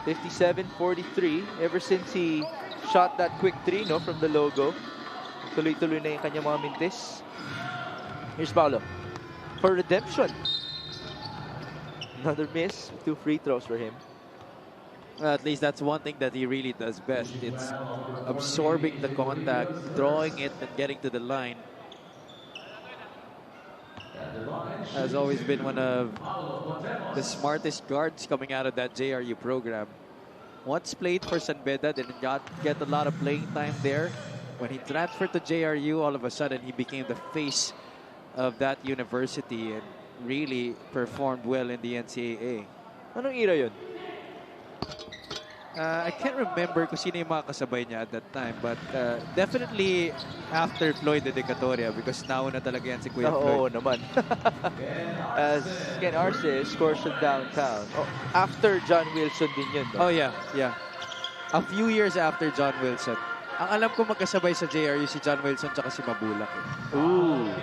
57-43. Ever since he shot that quick 3 from the logo, tuloy-tuloy na yung kanyang mga mintis. Here's Paulo for redemption. Another miss. 2 free throws for him.
At least that's one thing that he really does best. It's absorbing the contact, drawing it, and getting to the line. Has always been one of the smartest guards coming out of that JRU program. Once played for San Beda, didn't get a lot of playing time there. When he transferred to JRU, all of a sudden he became the face of that university and really performed well in the NCAA.
Anong era yun?
I can't remember kung sino yung mga kasabay niya at that time, but definitely after Floyd de Decatoria, because nauna talaga yan si Kuya
Oo
Floyd.
naman. As Ken Arce scores from downtown. Oh, after John Wilson din yun.
Oh yeah, yeah. A few years after John Wilson. Ang alam ko magkasabay sa JRU si John Wilson tsaka si Mabulak.
Ooh.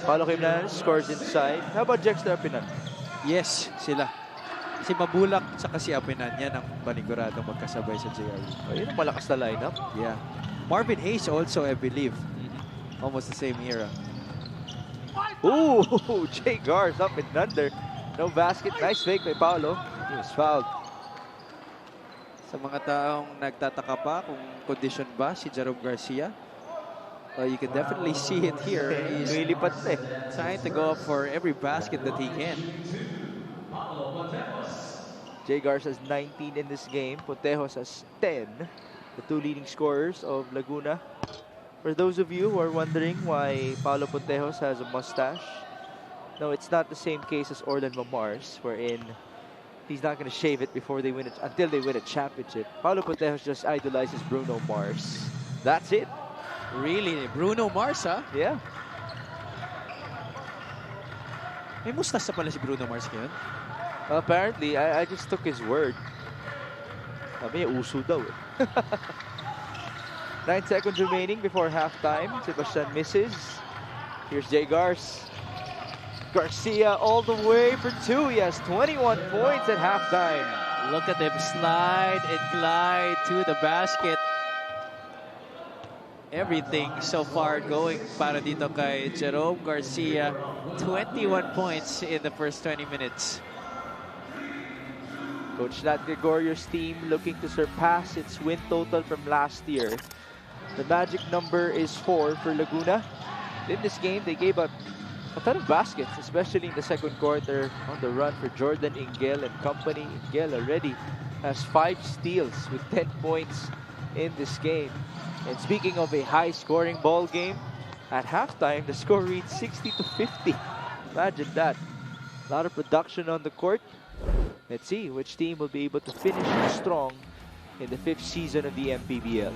Paulo Jimenez scores inside. How about Jexter Apinan?
Yes, sila. Si Mabulak tsaka si Apinan, yan ang paniguradong magkasabay sa JRU.
Oh, yun ang malakas na lineup.
Yeah. Marvin Hayes also, I believe. Almost the same era.
Ooh, Jay Gars up and under. No basket. Nice fake by Paulo. He was fouled.
Sa mga taong nagtataka pa kung condition ba si Jerome Garcia, you can definitely see it here. He's
Lumilipat na eh.
trying to go up for every basket that he can.
Jay Gars has 19 in this game. Pontejos has 10. The 2 leading scorers of Laguna. For those of you who are wondering why Paulo Pontejos has a mustache, no, it's not the same case as Orlando Mars, wherein he's not going to shave it before they win it until they win a championship. Paulo Pontejos just idolizes Bruno Mars. That's it.
Really? Bruno Mars, ha?
Yeah.
May mustasa pala si Bruno Mars ngayon.
Apparently, I just took his word. Sabi niya, uso daw eh. 9 seconds remaining before halftime. Sebastian misses. Here's Jay Garcia all the way for 2. He has 21 points at halftime.
Look at him slide and glide to the basket. Everything so far going para dito kay Jerome Garcia. 21 points in the first 20 minutes.
Coach Nat Gregorio's team looking to surpass its win total from last year. The magic number is 4 for Laguna. In this game, they gave up a ton of baskets, especially in the second quarter on the run for Jordan Ingel and company. Ingel already has 5 steals with 10 points in this game. And speaking of a high-scoring ball game, at halftime, the score reached 60-50. Imagine that. A lot of production on the court. Let's see which team will be able to finish strong in the 5th season of the Mpbl.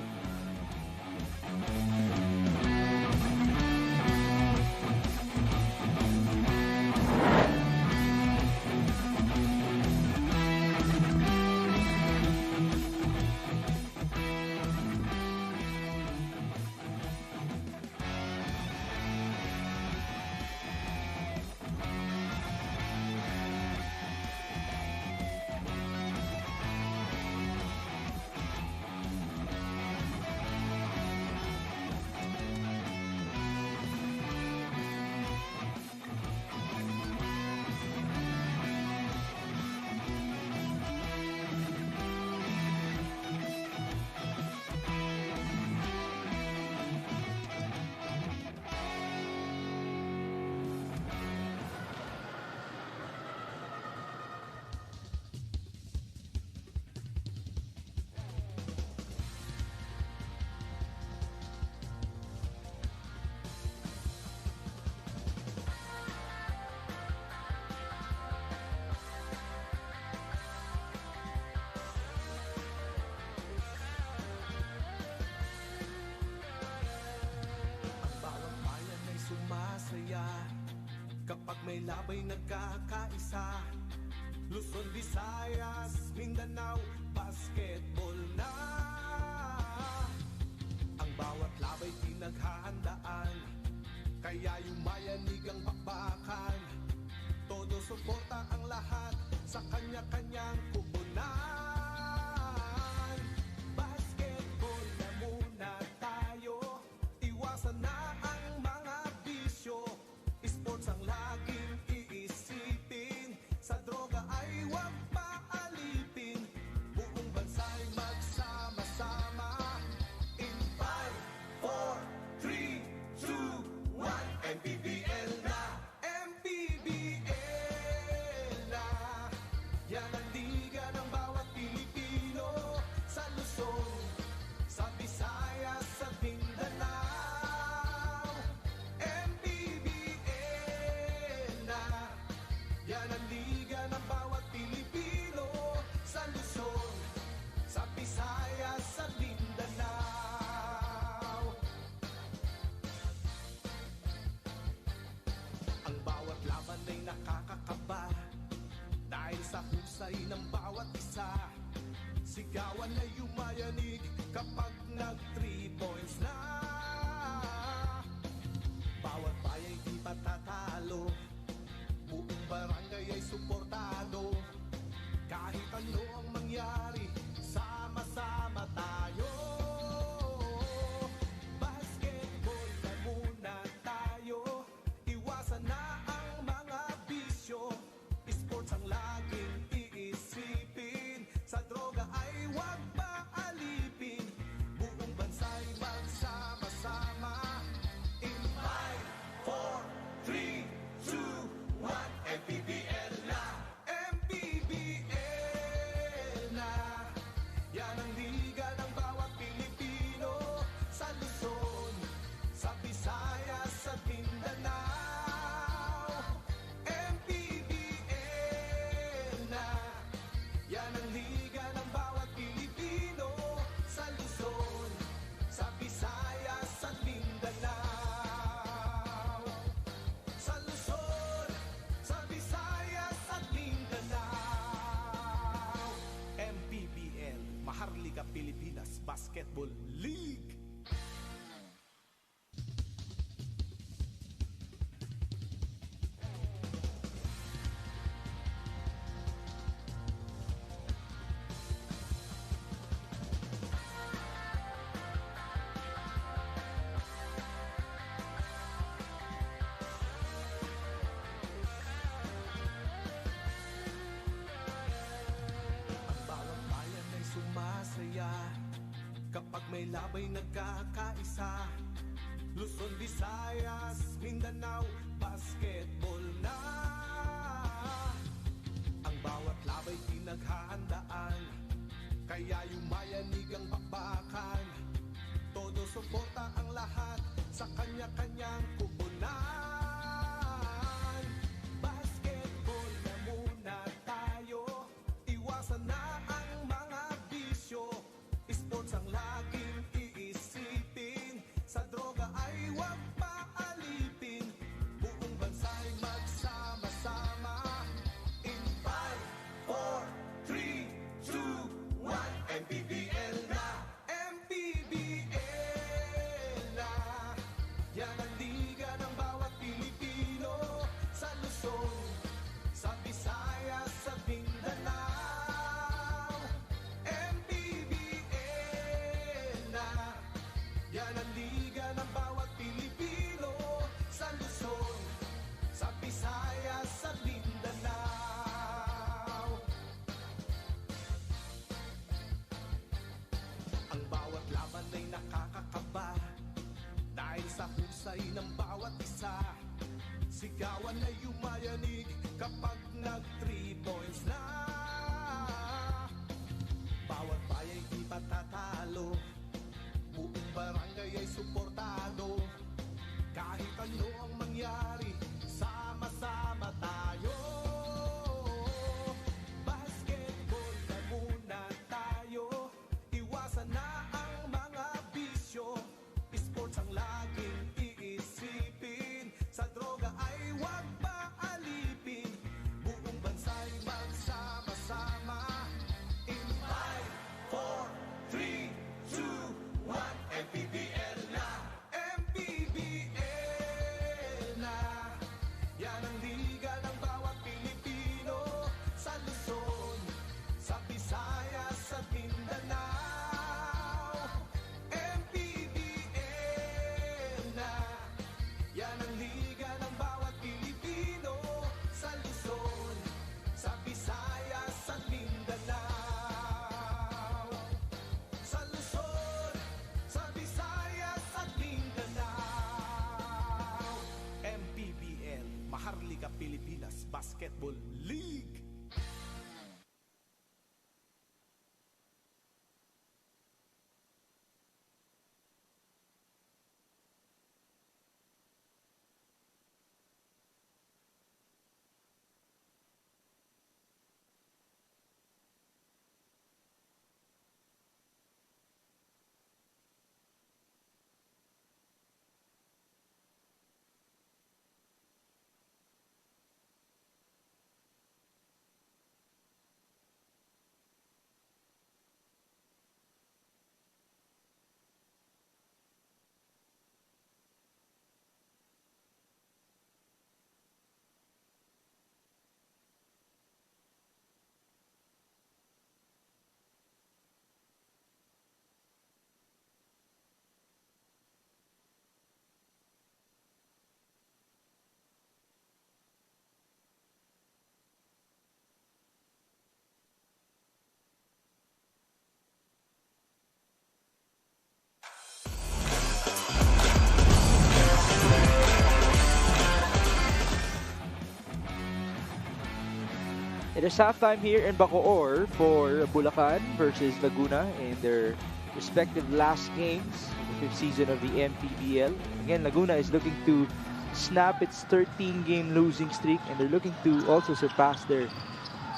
Kapag may labay nagkakaisa, Luzon, Visayas, Mindanao, basketball na. Ang bawat labay pinaghahandaan, kaya yumayanig ang bakbakan. Todo suporta ang lahat sa kanya-kanyang kupunan. Basketball na muna tayo, iwasan na ang mga bisyo. Sports ang laging iisipin, sa droga ay huwag paalipin. Buong bansa'y magsama-sama. In 5, 4, 3, 2, 1, Mpbl na! Mpbl na! Yan ang liga ng bawat Pilipino, sa Luzon, sa Visayas, sa Mindanao. Yan ang liga ng bawat Pilipino, sa Luzon, sa Visayas, sa Mindanao. Ang bawat laban ay nakakakaba, dahil sa husay ng bawat isa. Sigawan ay yumayanig kapag nag-3 points na. Bawat bayay di matatalo, buong barangay ay suportado. Kahit ano ang mangyari, sama-sama tayo. Basketball na muna tayo, iwasan na ang mga bisyo. Sports ang laging iisipin, sa droga ay huwag paalipin. Buong bansa'y magsama-sama. In 5, 4, 3, 2, 1, Mpbl na! Mpbl na! Yan ang liga ng bawat Pilipino, sa Luzon, sa Visayas, sa Mindanao. Mpbl na! Yan ang liga ng bawat Pilipino, sa Luzon, sa Visayas, sa Mindanao. Sa Luzon, sa Visayas at Mindanao. Mpbl, Maharlika Pilipinas Basketball League. may labay nagkakaisa. Luzon, Visayas, Mindanao, basketball na. Ang bawat labay pinaghahandaan, kaya yumayanig ang bakbakan. Todo suporta ang lahat sa kanya-kanyang kupunan. Basketball na muna tayo, iwasan na ang mga bisyo. Sports ang laging iisipin, sa droga ay huwag paalipin. Buong bansa'y magsama-sama. In 5, 4, 3, 2, 1, Mpbl na! Mpbl na! Yan ang liga ng bawat Pilipino, sa Luzon, sa Visayas, sa Mindanao. Mpbl na! Yan ang liga ng bawat Pilipino, sa Luzon, sa Visayas, sa Mindanao. Ang bawat laban ay nakakakaba, dahil sa husay ng bawat isa. Sigawan ay yumayanig kapag nag-3 points na. Bawat bayay di patatalo, buong barangay ay suportado. Kahit ano ang mangyari, sama-sama tayo. Basketball na muna tayo, iwasan na ang mga bisyo. Sports ang laging iisipin, sa droga ay huwag paalipin. Buong bansa'y magsama-sama. In 5, 4, 3, 2, 1, Mpbl na! Mpbl na! Yan ang liga ng bawat Pilipino, sa Luzon, sa Visayas, sa Mindanao. Mpbl na! Yan ang liga ng bawat Pilipino, sa Luzon, sa Visayas, sa Mindanao. Sa Luzon, sa Visayas, at Mindanao. Mpbl, Maharlika Pilipinas Basketball League.
It is halftime here in Bacoor for Bulacan versus Laguna in their respective last games in the fifth season of the Mpbl. Again, Laguna is looking to snap its 13-game losing streak, and they're looking to also surpass their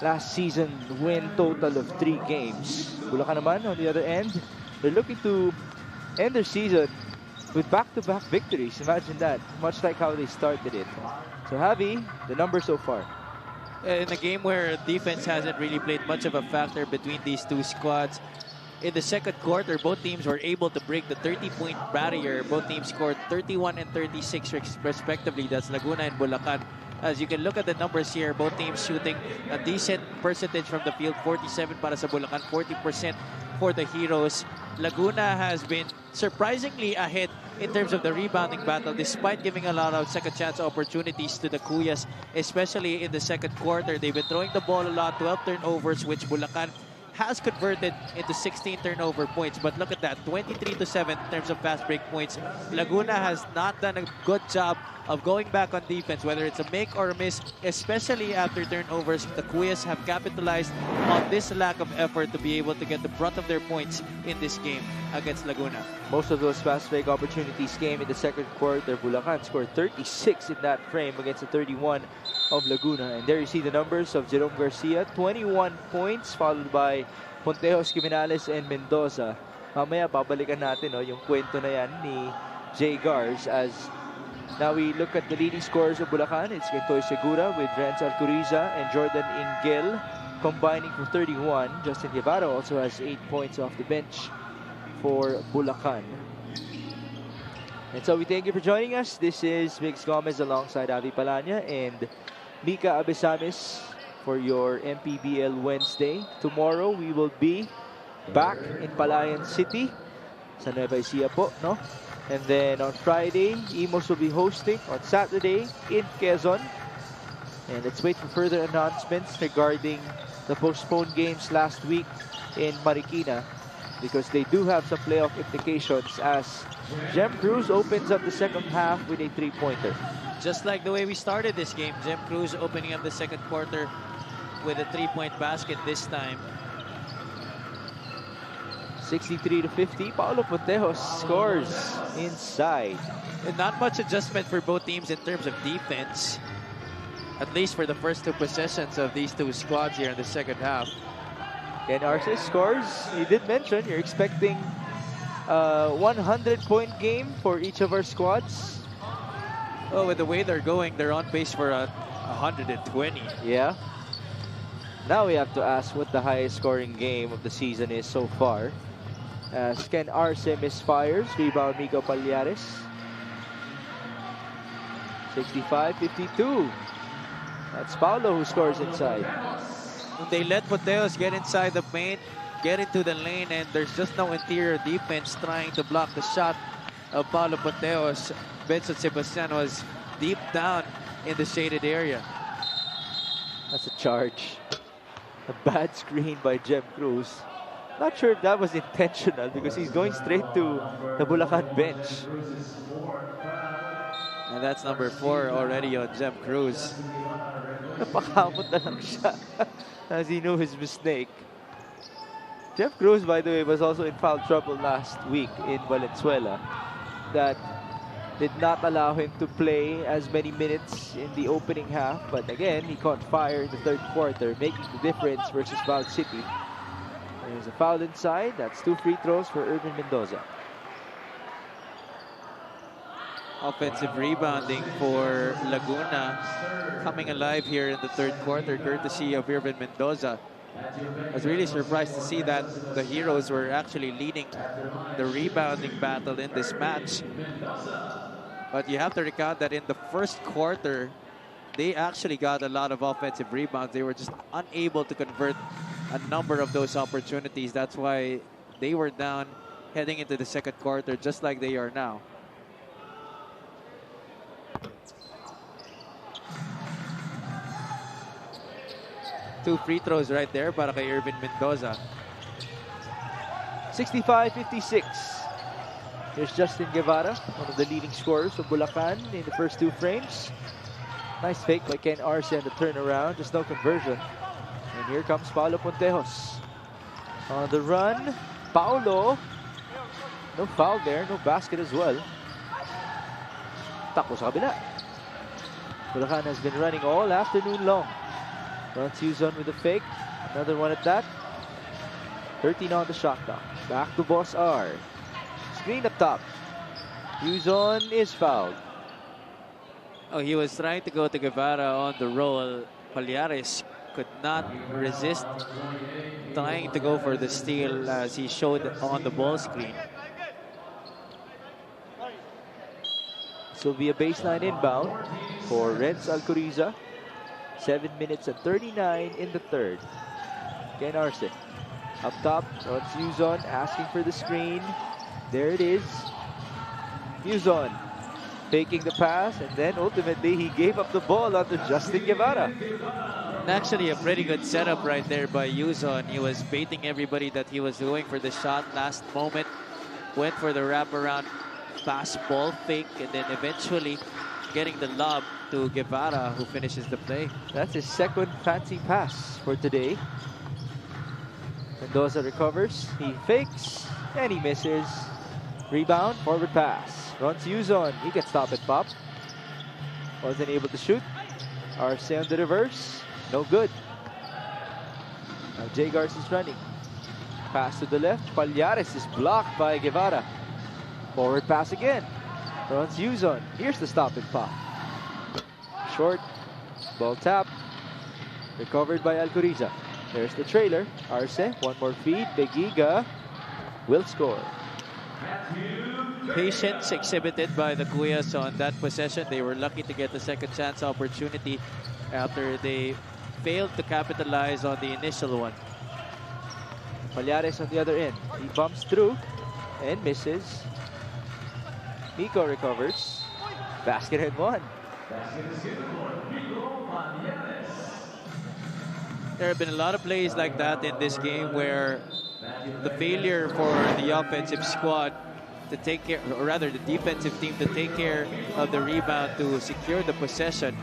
last season win total of 3 games. Bulacan naman, on the other end, they're looking to end their season with back-to-back victories. Imagine that, much like how they started it. So, Javi, the numbers so far.
In a game where defense hasn't really played much of a factor between these two squads, in the second quarter, both teams were able to break the 30-point barrier. Both teams scored 31 and 36 respectively. That's Laguna and Bulacan. As you can look at the numbers here, both teams shooting a decent percentage from the field. 47 para sa Bulacan, 40% for the Heroes. Laguna has been surprisingly ahead in terms of the rebounding battle, despite giving a lot of second chance opportunities to the Cuyas, especially in the second quarter. They've been throwing the ball a lot, 12 turnovers, which Bulacan has converted into 16 turnover points. But look at that, 23-7 in terms of fast break points. Laguna has not done a good job of going back on defense, whether it's a make or a miss, especially after turnovers. The Kuyas have capitalized on this lack of effort to be able to get the brunt of their points in this game against Laguna.
Most of those fast break opportunities came in the second quarter. Bulacan scored 36 in that frame against the 31 of Laguna. And there you see the numbers of Jerome Garcia, 21 points, followed by Pontejos, Quimenales, and Mendoza. Mamaya, babalikan natin yung kwento na yan ni Jay Gars as now we look at the leading scorers of Bulacan. It's Ketoy Segura with Renz Alcoriza and Jordan Ingel combining for 31. Justin Guevara also has 8 points off the bench for Bulacan. And so we thank you for joining us. This is Mix Gomez alongside Avi Palanya and Mika Abesamis for your Mpbl Wednesday. Tomorrow we will be back in Palayan City sa Nueva Ecija po, no? And then on Friday, Imos will be hosting on Saturday in Quezon. And let's wait for further announcements regarding the postponed games last week in Marikina, because they do have some playoff implications as Gem Cruz opens up the second half with a three-pointer.
Just like the way we started this game, Gem Cruz opening up the second quarter with a three-point basket this time.
63-50, Paulo Pontejos scores inside.
And not much adjustment for both teams in terms of defense, at least for the first two possessions of these two squads here in the second half.
Ken Arce scores. You did mention you're expecting a 100-point game for each of our squads.
Oh, with the way they're going, they're on pace for a 120.
Yeah. Now we have to ask what the highest scoring game of the season is so far. As Ken Arce misfires, rebound Miko Palyares. 65-52. That's Paulo who scores inside.
They let Pontejos get inside the paint, get into the lane, and there's just no interior defense trying to block the shot of Paulo Pontejos. Benson Sebastian was deep down in the shaded area.
That's a charge. A bad screen by Gem Cruz. Not sure if that was intentional because he's going straight to the Bulacan bench.
And that's number 4 already on Gem Cruz.
Napakamot na lang siya as he knew his mistake. Gem Cruz, by the way, was also in foul trouble last week in Valenzuela. That did not allow him to play as many minutes in the opening half. But again, he caught fire in the third quarter, making the difference versus Val City. There's a foul inside. That's 2 free throws for Irvin Mendoza.
Offensive rebounding for Laguna coming alive here in the third quarter, courtesy of Irvin Mendoza. I was really surprised to see that the Heroes were actually leading the rebounding battle in this match. But you have to recount that in the first quarter, they actually got a lot of offensive rebounds. They were just unable to convert a number of those opportunities. That's why they were down heading into the second quarter, just like they are now. Two free throws right there para kay Irvin Mendoza.
65-56. Here's Justin Guevara, one of the leading scorers of Bulacan in the first 2 frames. Nice fake by Ken Arce and the turnaround, just no conversion. And here comes Paulo Pontejos. On the run, Paulo. No foul there, no basket as well. Takbo sa kabila. Bulacan has been running all afternoon long. Runs Huzon with a fake. Another one at that. 13 on the shot clock. Back to Boss R. Screen up top. Huzon is fouled.
Oh, he was trying to go to Guevara on the roll. Palyares could not resist trying to go for the steal as he showed on the ball screen.
This will be a baseline inbound for Renz Alcoriza. 7 minutes and 39 in the third. Ken Arce up top. Runs Huzon asking for the screen. There it is. Huzon faking the pass, and then ultimately he gave up the ball onto Justin Guevara.
And actually, a pretty good setup right there by Yuzon. He was baiting everybody that he was doing for the shot last moment. Went for the wraparound pass ball fake, and then eventually getting the lob to Guevara, who finishes the play.
That's his second fancy pass for today. Mendoza recovers, he fakes, and he misses. Rebound, forward pass. Runs Yuzon, he can stop it, pop. Wasn't able to shoot. Arce on the reverse, no good. Now Jay Garce is running. Pass to the left, Palhares is blocked by Guevara. Forward pass again. Runs Yuzon, here's the stop and pop. Short, ball tap. Recovered by Alcoriza. There's the trailer. Arce, one more feed. Begiga will score.
Patience exhibited by the Cuyas on that possession. They were lucky to get the second chance opportunity after they failed to capitalize on the initial one.
Palhares on the other end. He bumps through and misses. Nico recovers. Basket and one.
There have been a lot of plays like that in this game where the failure for the offensive squad to take care, or rather the defensive team to take care of the rebound to secure the possession,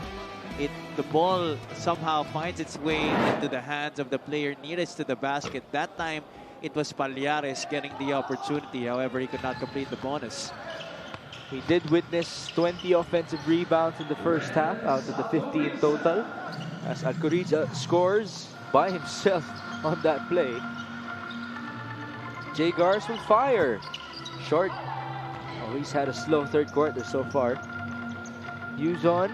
the ball somehow finds its way into the hands of the player nearest to the basket. That time, it was Palhares getting the opportunity. However, he could not complete the bonus.
We did witness 20 offensive rebounds in the first half out of the 50 in total, as Alcoriza scores by himself on that play. Jay Garce will fire. Short. Oh, he's had a slow third quarter so far. Yuzon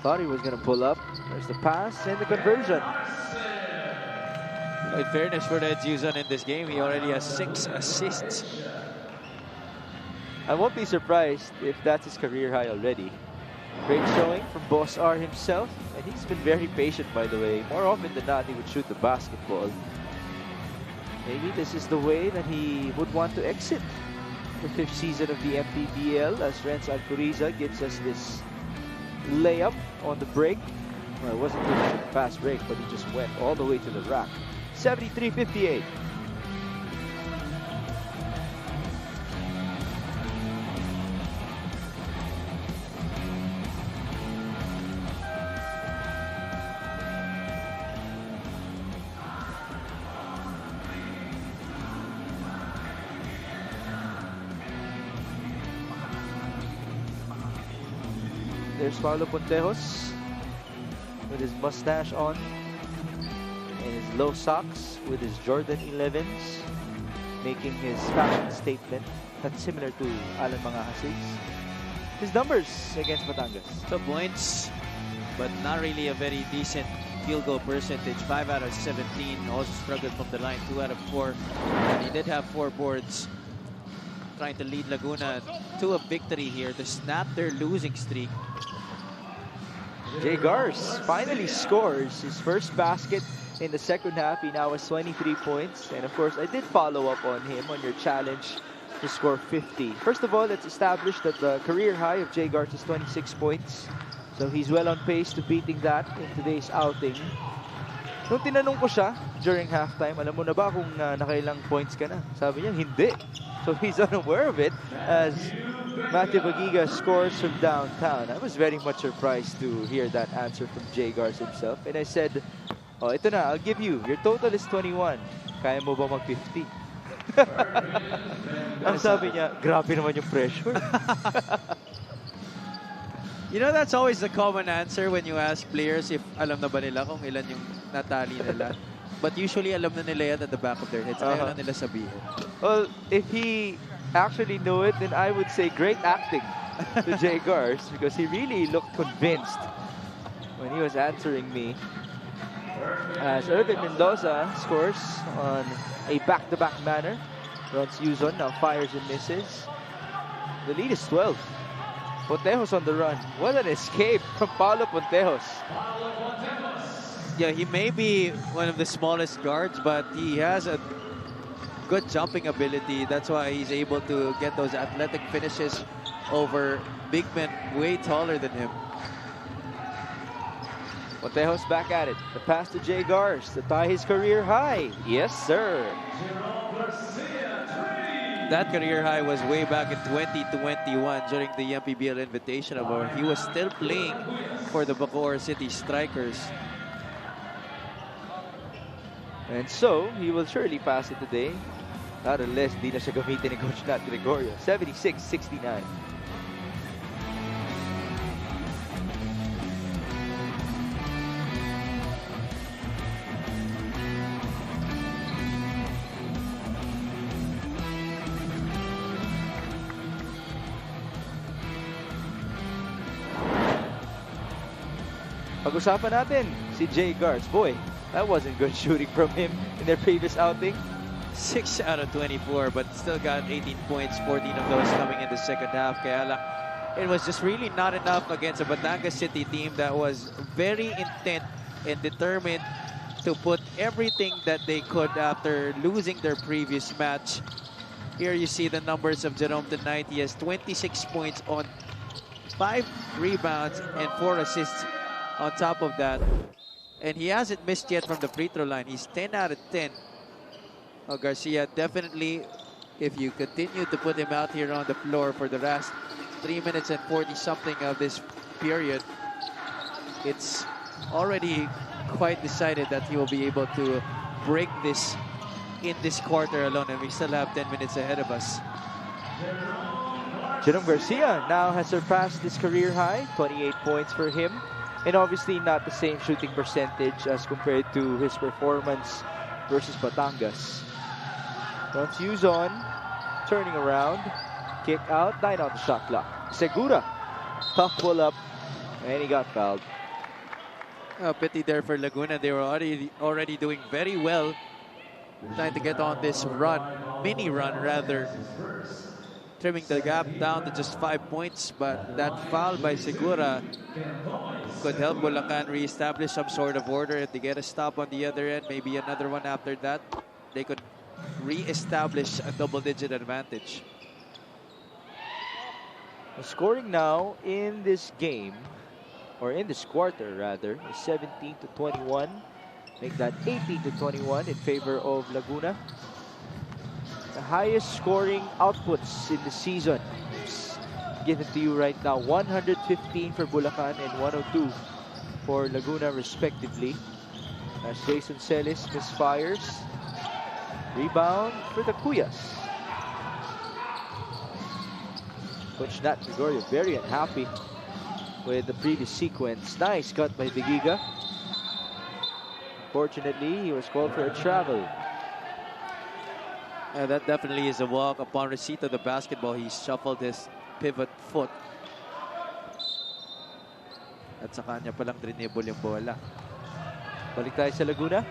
thought he was going to pull up. There's the pass and the conversion.
In fairness for Ed Yuzon in this game, he already has 6 assists.
I won't be surprised if that's his career high already. Great showing from Boss R himself, and he's been very patient, by the way. More often than not, he would shoot the basketball. Maybe this is the way that he would want to exit the 5th season of the Mpbl, as Renz Alcoriza gives us this layup on the break. Well, it wasn't too much of a fast break, but he just went all the way to the rack. 73-58. There's Paulo Pontejos with his mustache on and his low socks with his Jordan 11s, making his fashion statement. That's similar to Alan Mangahasig's. His numbers against Batangas.
2 points, but not really a very decent field goal percentage. 5 out of 17. Also struggled from the line. 2 out of 4. And he did have 4 boards, trying to lead Laguna to a victory here to snap their losing streak.
Jay Garce finally scores his first basket in the second half. He now has 23 points. And of course, I did follow up on him on your challenge to score 50. First of all, let's establish that the career high of Jay Garce is 26 points. So he's well on pace to beating that in today's outing. Nung tinanong ko siya during halftime, alam mo na ba kung nakailang points ka na? Sabi niya, hindi. So he's unaware of it as Matthew Begiga scores from downtown. I was very much surprised to hear that answer from Jay Garce himself. And I said, oh, ito na, I'll give you. Your total is 21. Kaya mo ba mag-50? Ang sabi niya, grabe naman yung pressure.
You know, that's always the common answer when you ask players if alam na ba nila kung ilan yung natali nila. But usually alam na nila yan at the back of their heads. Ayaw na nila sabihin.
Well, if he actually knew it, then I would say great acting to Jay Garce, because he really looked convinced when he was answering me. As Irvin Mendoza scores on a back-to-back manner. Runs Yuzon, now fires and misses. The lead is 12. Pontejos on the run. What an escape from Paulo Pontejos.
Yeah, he may be one of the smallest guards, but he has a good jumping ability. That's why he's able to get those athletic finishes over big men way taller than him.
Montejo's back at it. The pass to Jay Gars to tie his career high. Yes, sir.
That career high was way back in 2021 during the Mpbl Invitational, where he was still playing for the Bacoor City Strikers.
And so, he will surely pass it today. Not unless di na siya gamitin ni Coach Nat Gregorio. 76-69. Pag-usapan natin si Jay Gars. Boy, that wasn't good shooting from him in their previous outing.
6 out of 24, but still got 18 points, 14 of those coming in the second half. Kaya lang, it was just really not enough against a Batangas City team that was very intent and determined to put everything that they could after losing their previous match. Here you see the numbers of Jerome tonight. He has 26 points on 5 rebounds and 4 assists on top of that. And he hasn't missed yet from the free throw line. He's 10 out of 10. Oh, Garcia, definitely, if you continue to put him out here on the floor for the last 3 minutes and 40-something of this period, it's already quite decided that he will be able to break this in this quarter alone, and we still have 10 minutes ahead of us.
Jerome Garcia now has surpassed his career high, 28 points for him. And obviously not the same shooting percentage as compared to his performance versus Batangas. Once used on, turning around, kick out, 9 on the shot clock. Segura, tough pull up, and he got fouled.
Pity there for Laguna. They were already doing very well, trying to get on this run, mini run rather, trimming the gap down to just 5 points. But that foul by Segura could help Bulacan re-establish some sort of order. If they get a stop on the other end, maybe another one after that, they could re-establish a double-digit advantage.
The scoring now in this game, or in this quarter rather, is 17-21. Make that 18-21 in favor of Laguna. The highest scoring outputs in the season. Given to you right now, 115 for Bulacan and 102 for Laguna respectively. As Jason Celis misfires. Rebound for the Cuyas. Coach Nat Gregorio very unhappy with the previous sequence. Nice cut by Vigiga. Fortunately, he was called for a travel.
That definitely is a walk. Upon receipt of the basketball, he shuffled his pivot foot. At sa kanya palang drinibble yung bola.
Balik tayo sa Laguna.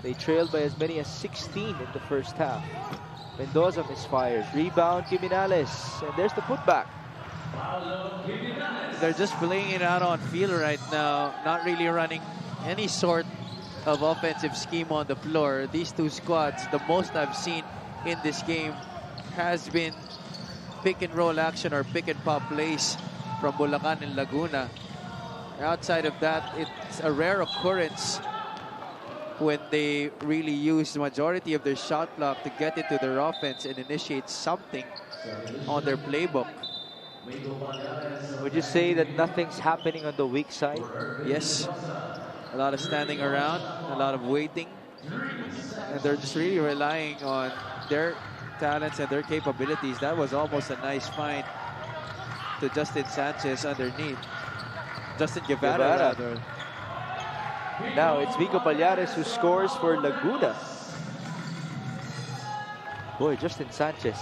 They trailed by as many as 16 in the first half. Mendoza misfires. Rebound, Giminales. And there's the putback.
They're just playing it out on field right now. Not really running any sort of offensive scheme on the floor. These two squads, the most I've seen in this game has been pick and roll action or pick and pop plays from Bulacan and Laguna. Outside of that, it's a rare occurrence when they really use the majority of their shot clock to get into their offense and initiate something on their playbook.
Would you say that nothing's happening on the weak side?
Yes. A lot of standing around, a lot of waiting. And they're just really relying on their talents and their capabilities. That was almost a nice find to Justin Sanchez underneath. Justin Guevara, rather.
Now it's Vico Pallares who scores for Laguna. Boy, Justin Sanchez.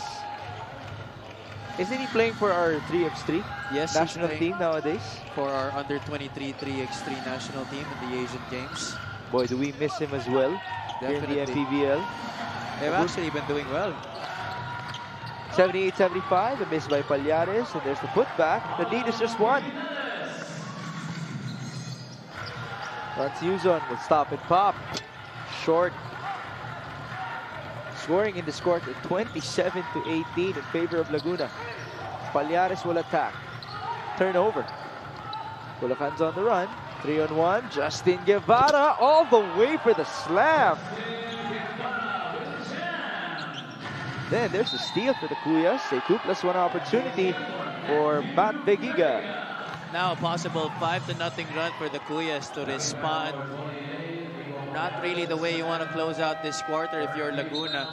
Isn't he playing for our 3x3
Yes,
national team nowadays?
For our under 23 3x3 national team in the Asian Games.
Boy, do we miss him as well here in the Mpbl.
They've actually been doing well.
78-75, a miss by Pallares, and there's the putback. The lead is just one. Francuzon will stop and pop. Short. Scoring in this quarter, 27-18 in favor of Laguna. Pallares will attack. Turnover. Bulacan's on the run. 3-on-1. Justin Guevara all the way for the slam. Then there's a steal for the Cuyas. A 2+1 opportunity for Matt Begiga.
Now a possible 5-0 run for the Cuyas to respond. Not really the way you want to close out this quarter if you're Laguna.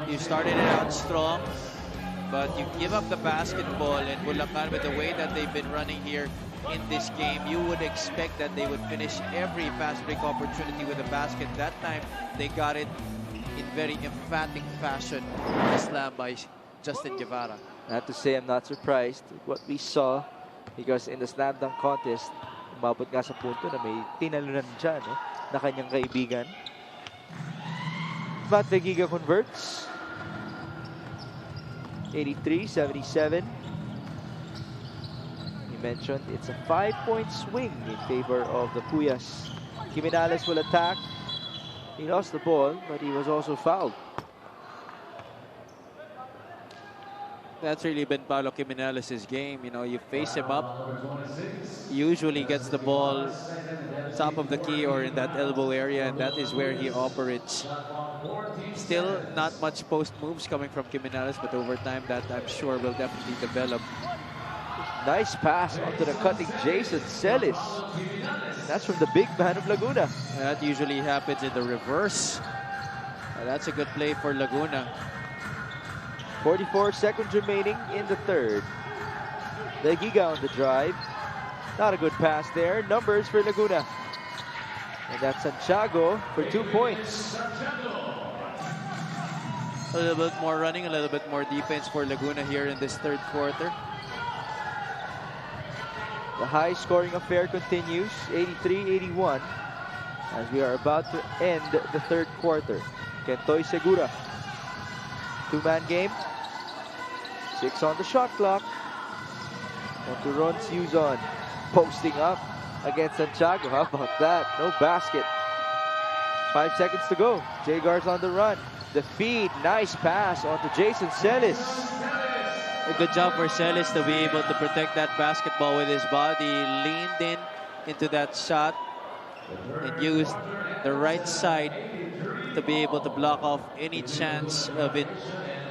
You started it out strong, but you give up the basketball, and Bulacan, with the way that they've been running here in this game, you would expect that they would finish every fast break opportunity with a basket. That time, they got it in very emphatic fashion. A slam by Justin Guevara.
I have to say, I'm not surprised with what we saw, because in the slam dunk contest, umabot nga sa punto na may tinalunan dyan, na kanyang kaibigan. Matt Begiga converts. 83-77. He mentioned it's a 5-point swing in favor of the Cuyas. Jimenez will attack. He lost the ball, but he was also fouled.
That's really been Paulo Jimenez's game. You know, you face him up, he usually gets the ball top of the key or in that elbow area, and that is where he operates. Still not much post moves coming from Jimenez, but over time that I'm sure will definitely develop.
Nice pass onto the cutting Jason Celis. That's from the big man of Laguna.
That usually happens in the reverse. That's a good play for Laguna.
44 seconds remaining in the third. Begiga on the drive. Not a good pass there. Numbers for Laguna. And that's Santiago for 2 points.
A little bit more running, a little bit more defense for Laguna here in this third quarter.
The high scoring affair continues, 83-81, as we are about to end the third quarter. Kentoy Segura. Two-man game. 6 on the shot clock. On to Ron Suzon. Posting up against Santiago. How about that? No basket. 5 seconds to go. Jagar's on the run. The feed. Nice pass onto Jason Celis.
A good job for Celis to be able to protect that basketball with his body. Leaned in into that shot and used the right side to be able to block off any chance of it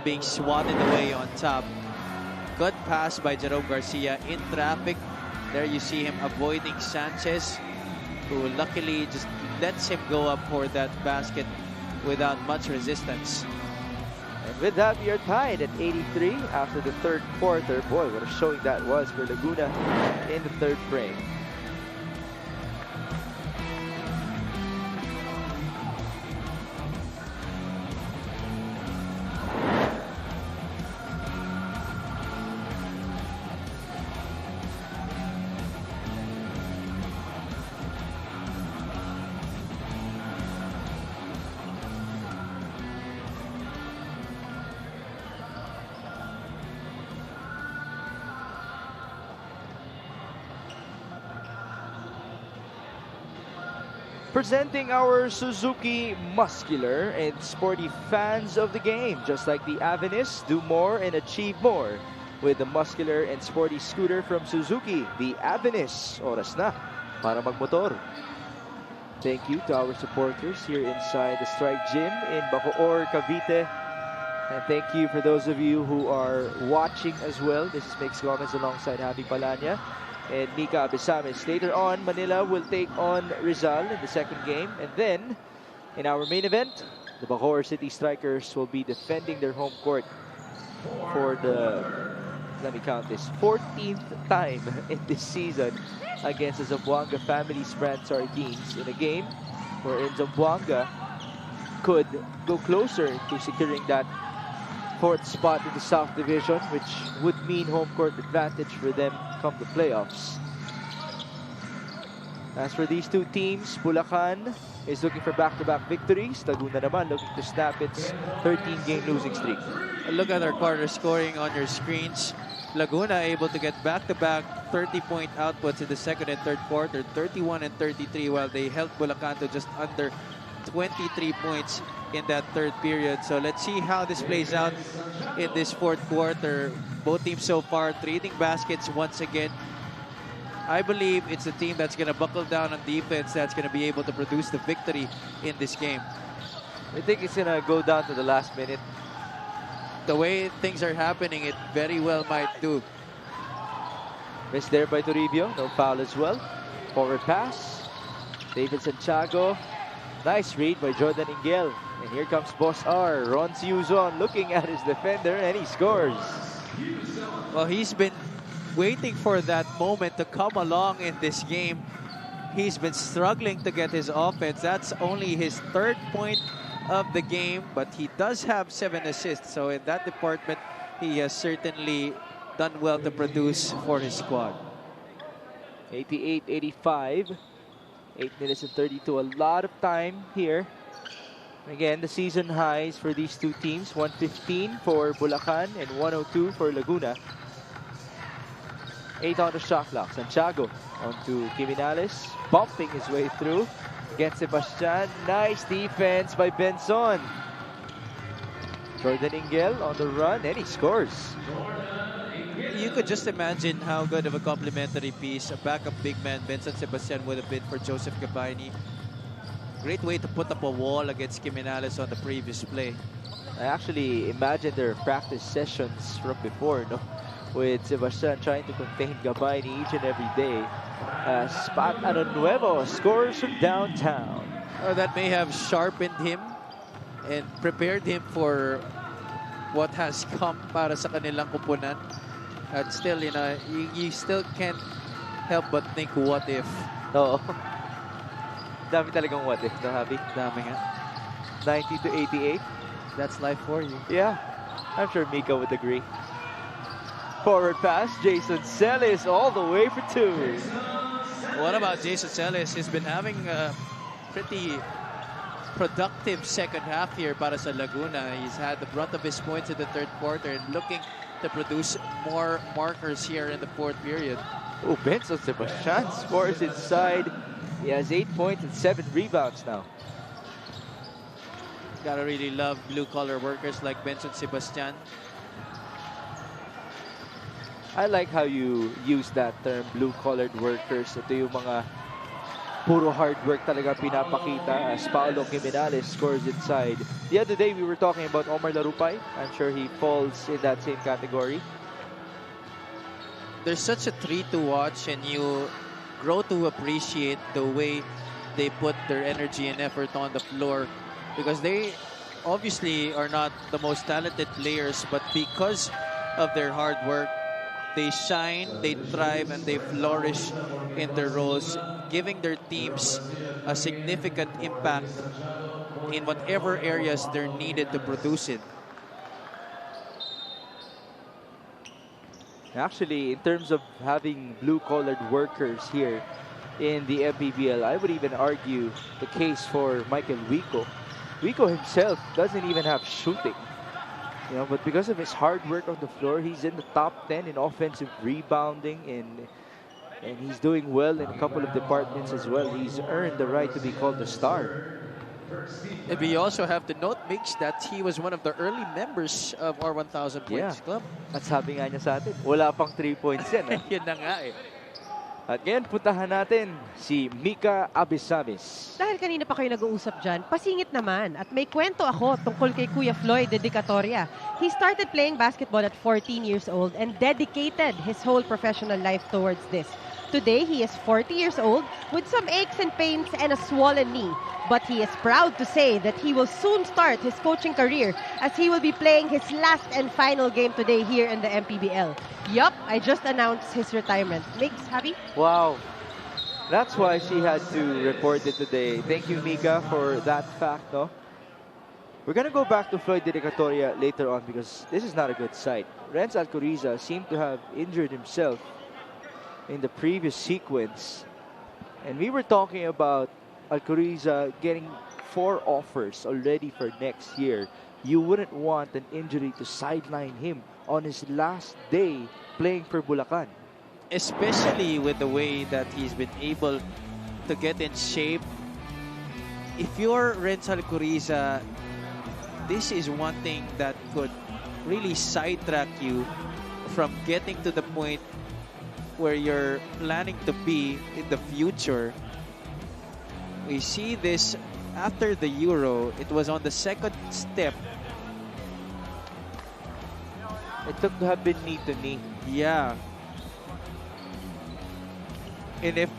being swatted away on top. Good pass by Jerome Garcia in traffic. There you see him avoiding Sanchez, who luckily just lets him go up for that basket without much resistance.
And with that, we are tied at 83 after the third quarter. Boy, what a showing that was for Laguna in the third frame. Presenting our Suzuki muscular and sporty fans of the game. Just like the Avenus, do more and achieve more with the muscular and sporty scooter from Suzuki, the Avenus. Oras na para magmotor. Thank you to our supporters here inside the Strike Gym in Bacoor, Cavite. And thank you for those of you who are watching as well. This is Mix Gomez alongside Javi Palanya and Mika Abesamis. Later on, Manila will take on Rizal in the second game. And then, in our main event, the Bacoor City Strikers will be defending their home court for the, let me count this, 14th time in this season against the Zamboanga Family's Brand Sardines in a game wherein Zamboanga could go closer to securing that fourth spot in the South Division, which would mean home court advantage for them come the playoffs. As for these two teams, Bulacan is looking for back-to-back victories. Laguna naman looking to snap its 13-game losing streak.
Look at our quarter scoring on your screens. Laguna able to get back-to-back 30-point outputs in the second and third quarter, 31 and 33, while they held Bulacan to just under 23 points in that third period. So let's see how this plays out in this fourth quarter. Both teams so far trading baskets once again. I believe it's a team that's going to buckle down on defense that's going to be able to produce the victory in this game.
I think it's gonna go down to the last minute.
The way things are happening, it very well might do.
Missed there by Toribio. No foul as well. Forward pass. David Santiago. Nice read by Jordan Ingel. And here comes Boss R. Ron Siuzon looking at his defender, and he scores.
Well, he's been waiting for that moment to come along in this game. He's been struggling to get his offense. That's only his 3rd point of the game, but he does have 7 assists. So in that department, he has certainly done well to produce for his squad.
88-85. 8 minutes and 32. A lot of time here. Again, the season highs for these two teams. 115 for Bulacan and 102 for Laguna. 8 on the shot clock. Santiago onto Kiminales. Bumping his way through. Against Sebastian. Nice defense by Benson. Jordan Ingel on the run, and he scores.
You could just imagine how good of a complimentary piece a backup big man Benson Sebastian would have been for Joseph Gabayni. Great way to put up a wall against Kiminales on the previous play.
I actually imagine their practice sessions from before, no? With Sebastian trying to contain Gabayni each and every day. Spat Nuevo scores from downtown.
That may have sharpened him and prepared him for what has come para sa kanilang kupunan. At still, you know, you still can't help but think, what if?
Oo. Dami talagang what if, no, Javi?
Dami nga.
90-88.
That's life for you.
Yeah, I'm sure Mika would agree. Forward pass, Jason Celis all the way for 2.
What about Jason Celis? He's been having a pretty productive second half here para sa Laguna. He's had the brunt of his points in the 3rd quarter and looking to produce more markers here in the 4th period.
Oh, Benson Sebastian scores inside. He has 8 points and 7 rebounds now.
Gotta really love blue-collar workers like Benson Sebastian.
I like how you use that term, blue-collared workers. Ito yung mga puro hard work talaga pinapakita as Paolo Kiminales scores inside. The other day, we were talking about Omar Larupay. I'm sure he falls in that same category.
There's such a treat to watch, and you grow to appreciate the way they put their energy and effort on the floor, because they obviously are not the most talented players, but because of their hard work, they shine, they thrive, and they flourish in their roles, giving their teams a significant impact in whatever areas they're needed to produce in.
Actually, in terms of having blue-collared workers here in the Mpbl, I would even argue the case for Michael Wico. Wico himself doesn't even have shooting. You know, but because of his hard work on the floor, he's in the top 10 in offensive rebounding, and he's doing well in a couple of departments as well. He's earned the right to be called a star.
And we also have to note, Mix, that he was one of the early members of our 1,000 Points Club.
At sabi nga niya sa atin, wala pang 3 points yan.
Yun na nga eh.
At ngayon, puntahan natin si Mika Abisamis.
Dahil kanina pa kayo nag-uusap dyan, pasingit naman. At may kwento ako tungkol kay Kuya Floyd Dedicatoria. He started playing basketball at 14 years old and dedicated his whole professional life towards this. Today, he is 40 years old with some aches and pains and a swollen knee. But he is proud to say that he will soon start his coaching career as he will be playing his last and final game today here in the Mpbl. Yup, I just announced his retirement. Mix, Javi?
Wow. That's why she had to report it today. Thank you, Mika, for that fact, no? We're going to go back to Floyd Dedicatoria later on because this is not a good sight. Renz Alcoriza seemed to have injured himself in the previous sequence. And we were talking about Alcoriza getting 4 offers already for next year. You wouldn't want an injury to sideline him on his last day playing for Bulacan.
Especially with the way that he's been able to get in shape. If you're Renzo Alcoriza, this is one thing that could really sidetrack you from getting to the point where you're planning to be in the future. We see this after the Euro. It was on the second step.
It took to have been knee to knee.
Yeah. And if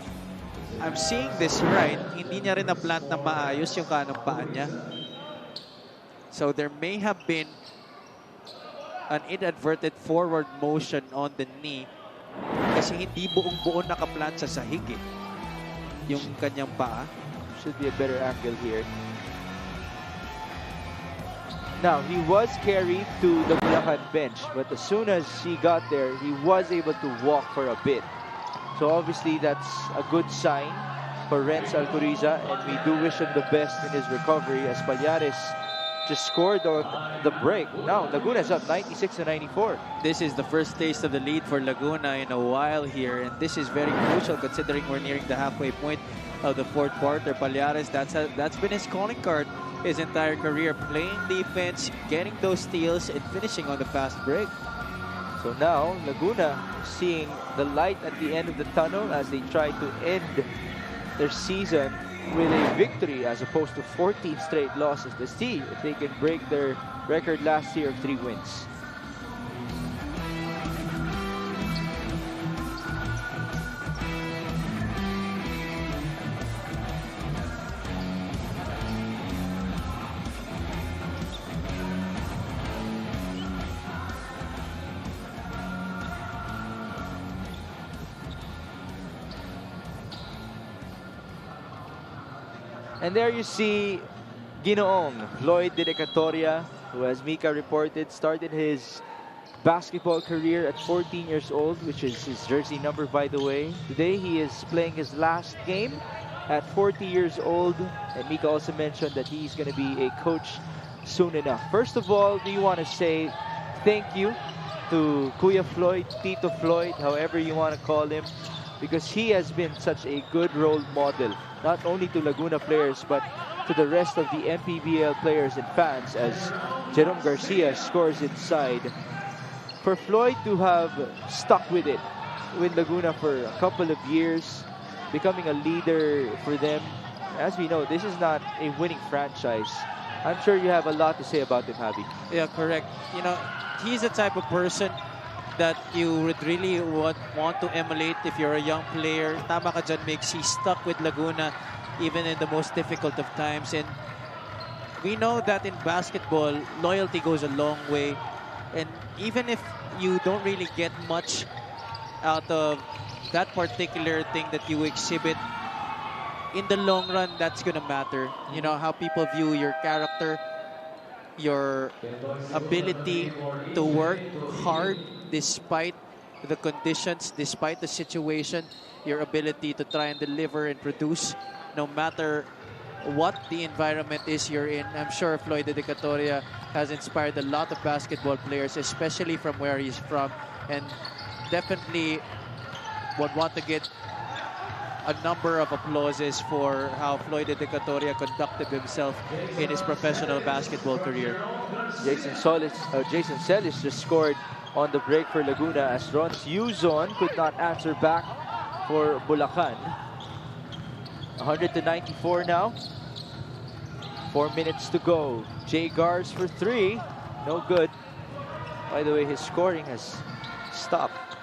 I'm seeing this right, hindi niya rin na-plant na maayos yung kanang paa niya. So there may have been an inadvertent forward motion on the knee kasi hindi buong-buo nakaplant sa sahig yung kanyang paa.
Should be a better angle here. Now, he was carried to the Bulacan bench, but as soon as he got there, he was able to walk for a bit. So obviously that's a good sign for Renz Alcoriza, and we do wish him the best in his recovery as Pallares just scored on the break. Now Laguna's up 96-94.
This is the first taste of the lead for Laguna in a while here, and this is very crucial considering we're nearing the halfway point of the fourth quarter. Pallares, that's been his calling card his entire career, playing defense, getting those steals, and finishing on the fast break.
So now Laguna seeing the light at the end of the tunnel as they try to end their season with a victory as opposed to 14 straight losses. Let's see if they can break their record last year of 3 wins. And there you see Ginoong Floyd de Decatoria, who, as Mika reported, started his basketball career at 14 years old, which is his jersey number, by the way. Today he is playing his last game at 40 years old, and Mika also mentioned that he's going to be a coach soon enough. First of all, do you want to say thank you to Kuya Floyd, Tito Floyd, however you want to call him, because he has been such a good role model, not only to Laguna players, but to the rest of the Mpbl players and fans, as Jerome Garcia scores inside. For Floyd to have stuck with it, with Laguna for a couple of years, becoming a leader for them. As we know, this is not a winning franchise. I'm sure you have a lot to say about him, Javi.
Yeah, correct. You know, he's the type of person that you would really want to emulate if you're a young player. Tama ka dyan, Mix. He stuck with Laguna even in the most difficult of times. And we know that in basketball, loyalty goes a long way. And even if you don't really get much out of that particular thing that you exhibit, in the long run, that's going to matter. You know, how people view your character, your ability to work hard despite the conditions, despite the situation, your ability to try and deliver and produce no matter what the environment is you're in. I'm sure Floyd de Decatoria has inspired a lot of basketball players, especially from where he's from, and definitely would want to get a number of applauses for how Floyd de Decatoria conducted himself in his professional basketball career.
Jason Celis just scored on the break for Laguna as Ron's Yuzon could not answer back for Bulacan. 100-94 now. 4 minutes to go. Jay Gars for 3. No good. By the way, his scoring has stopped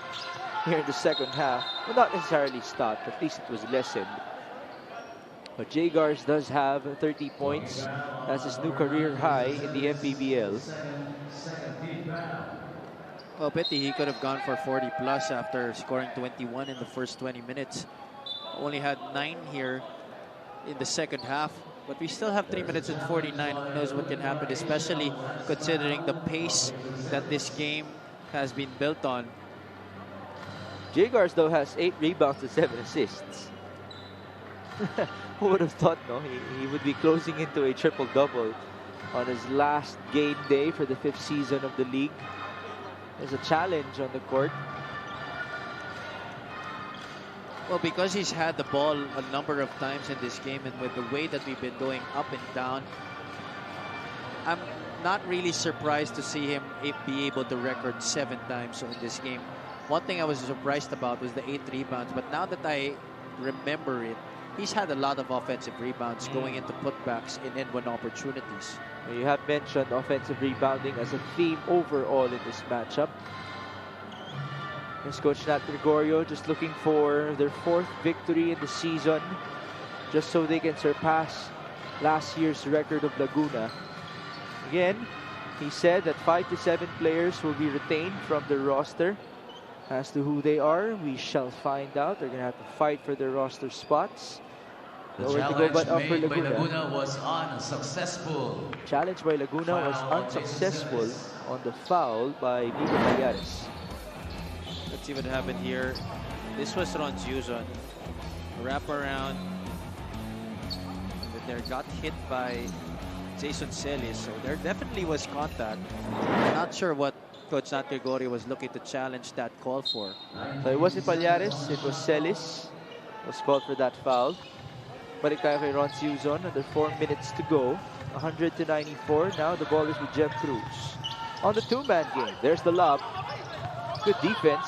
here in the second half. Well, not necessarily stopped, at least it was lessened. But Jay Gars does have 30 points. That's his new career high in the Mpbl.
Well, Petty, he could have gone for 40 plus after scoring 21 in the first 20 minutes. Only had 9 here in the second half. But we still have 3 minutes and 49. Who knows what can happen, especially considering the pace that this game has been built on.
Jay Gars, though, has 8 rebounds and 7 assists. Who would have thought, no? He would be closing into a triple-double on his last game day for the 5th season of the league. There's a challenge on the court.
Well, because he's had the ball a number of times in this game, and with the way that we've been going up and down, I'm not really surprised to see him be able to record 7 times in this game. one thing I was surprised about was the 8 rebounds. But now that I remember it, he's had a lot of offensive rebounds going into putbacks in N1 opportunities.
You have mentioned offensive rebounding as a theme overall in this matchup. Here's Coach Nat Gregorio just looking for their 4th victory in the season, just so they can surpass last year's record of Laguna. Again, he said that 5 to 7 players will be retained from the roster. As to who they are, we shall find out. They're going to have to fight for their roster spots.
The
Nowhere to go
challenge
but up for
made by
Laguna.
Laguna was unsuccessful.
Challenge by Laguna was unsuccessful on the foul by Vico Pallares.
Let's see what happened here. This was Ron's Yuzon. Wrap around. But there got hit by Jason Celis. So there definitely was contact. I'm not sure what Coach Nat Gregorio was looking to challenge that call for.
So it wasn't Pallares, it was Celis. Was called for that foul. Balik tayo kay Ron Yuzon. Under 4 minutes to go. 100 to 94. Now the ball is with Jem Cruz. On the 2-man game. There's the lob. Good defense.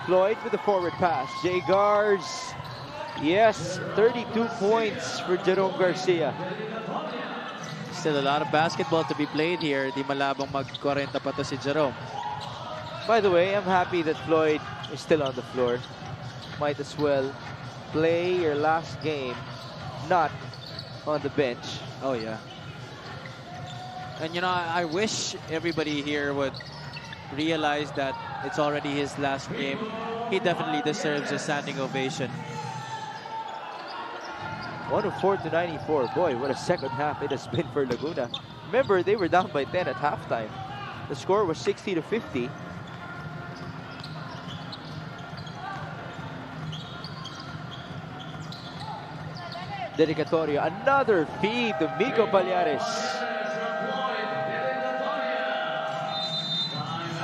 Floyd with the forward pass. Jay Gars. Yes, 32 points for Jerome Garcia.
Still a lot of basketball to be played here. Di malabong mag-40 pa to si Jerome.
By the way, I'm happy that Floyd is still on the floor. Might as well play your last game not on the bench.
Oh, yeah. And, you know, I wish everybody here would realize that it's already his last game. He definitely deserves a standing ovation.
104 to 94. Boy, what a second half it has been for Laguna. Remember, they were down by 10 at halftime. The score was 60 to 50. Dedicatoria, another feed to Miko Pallares.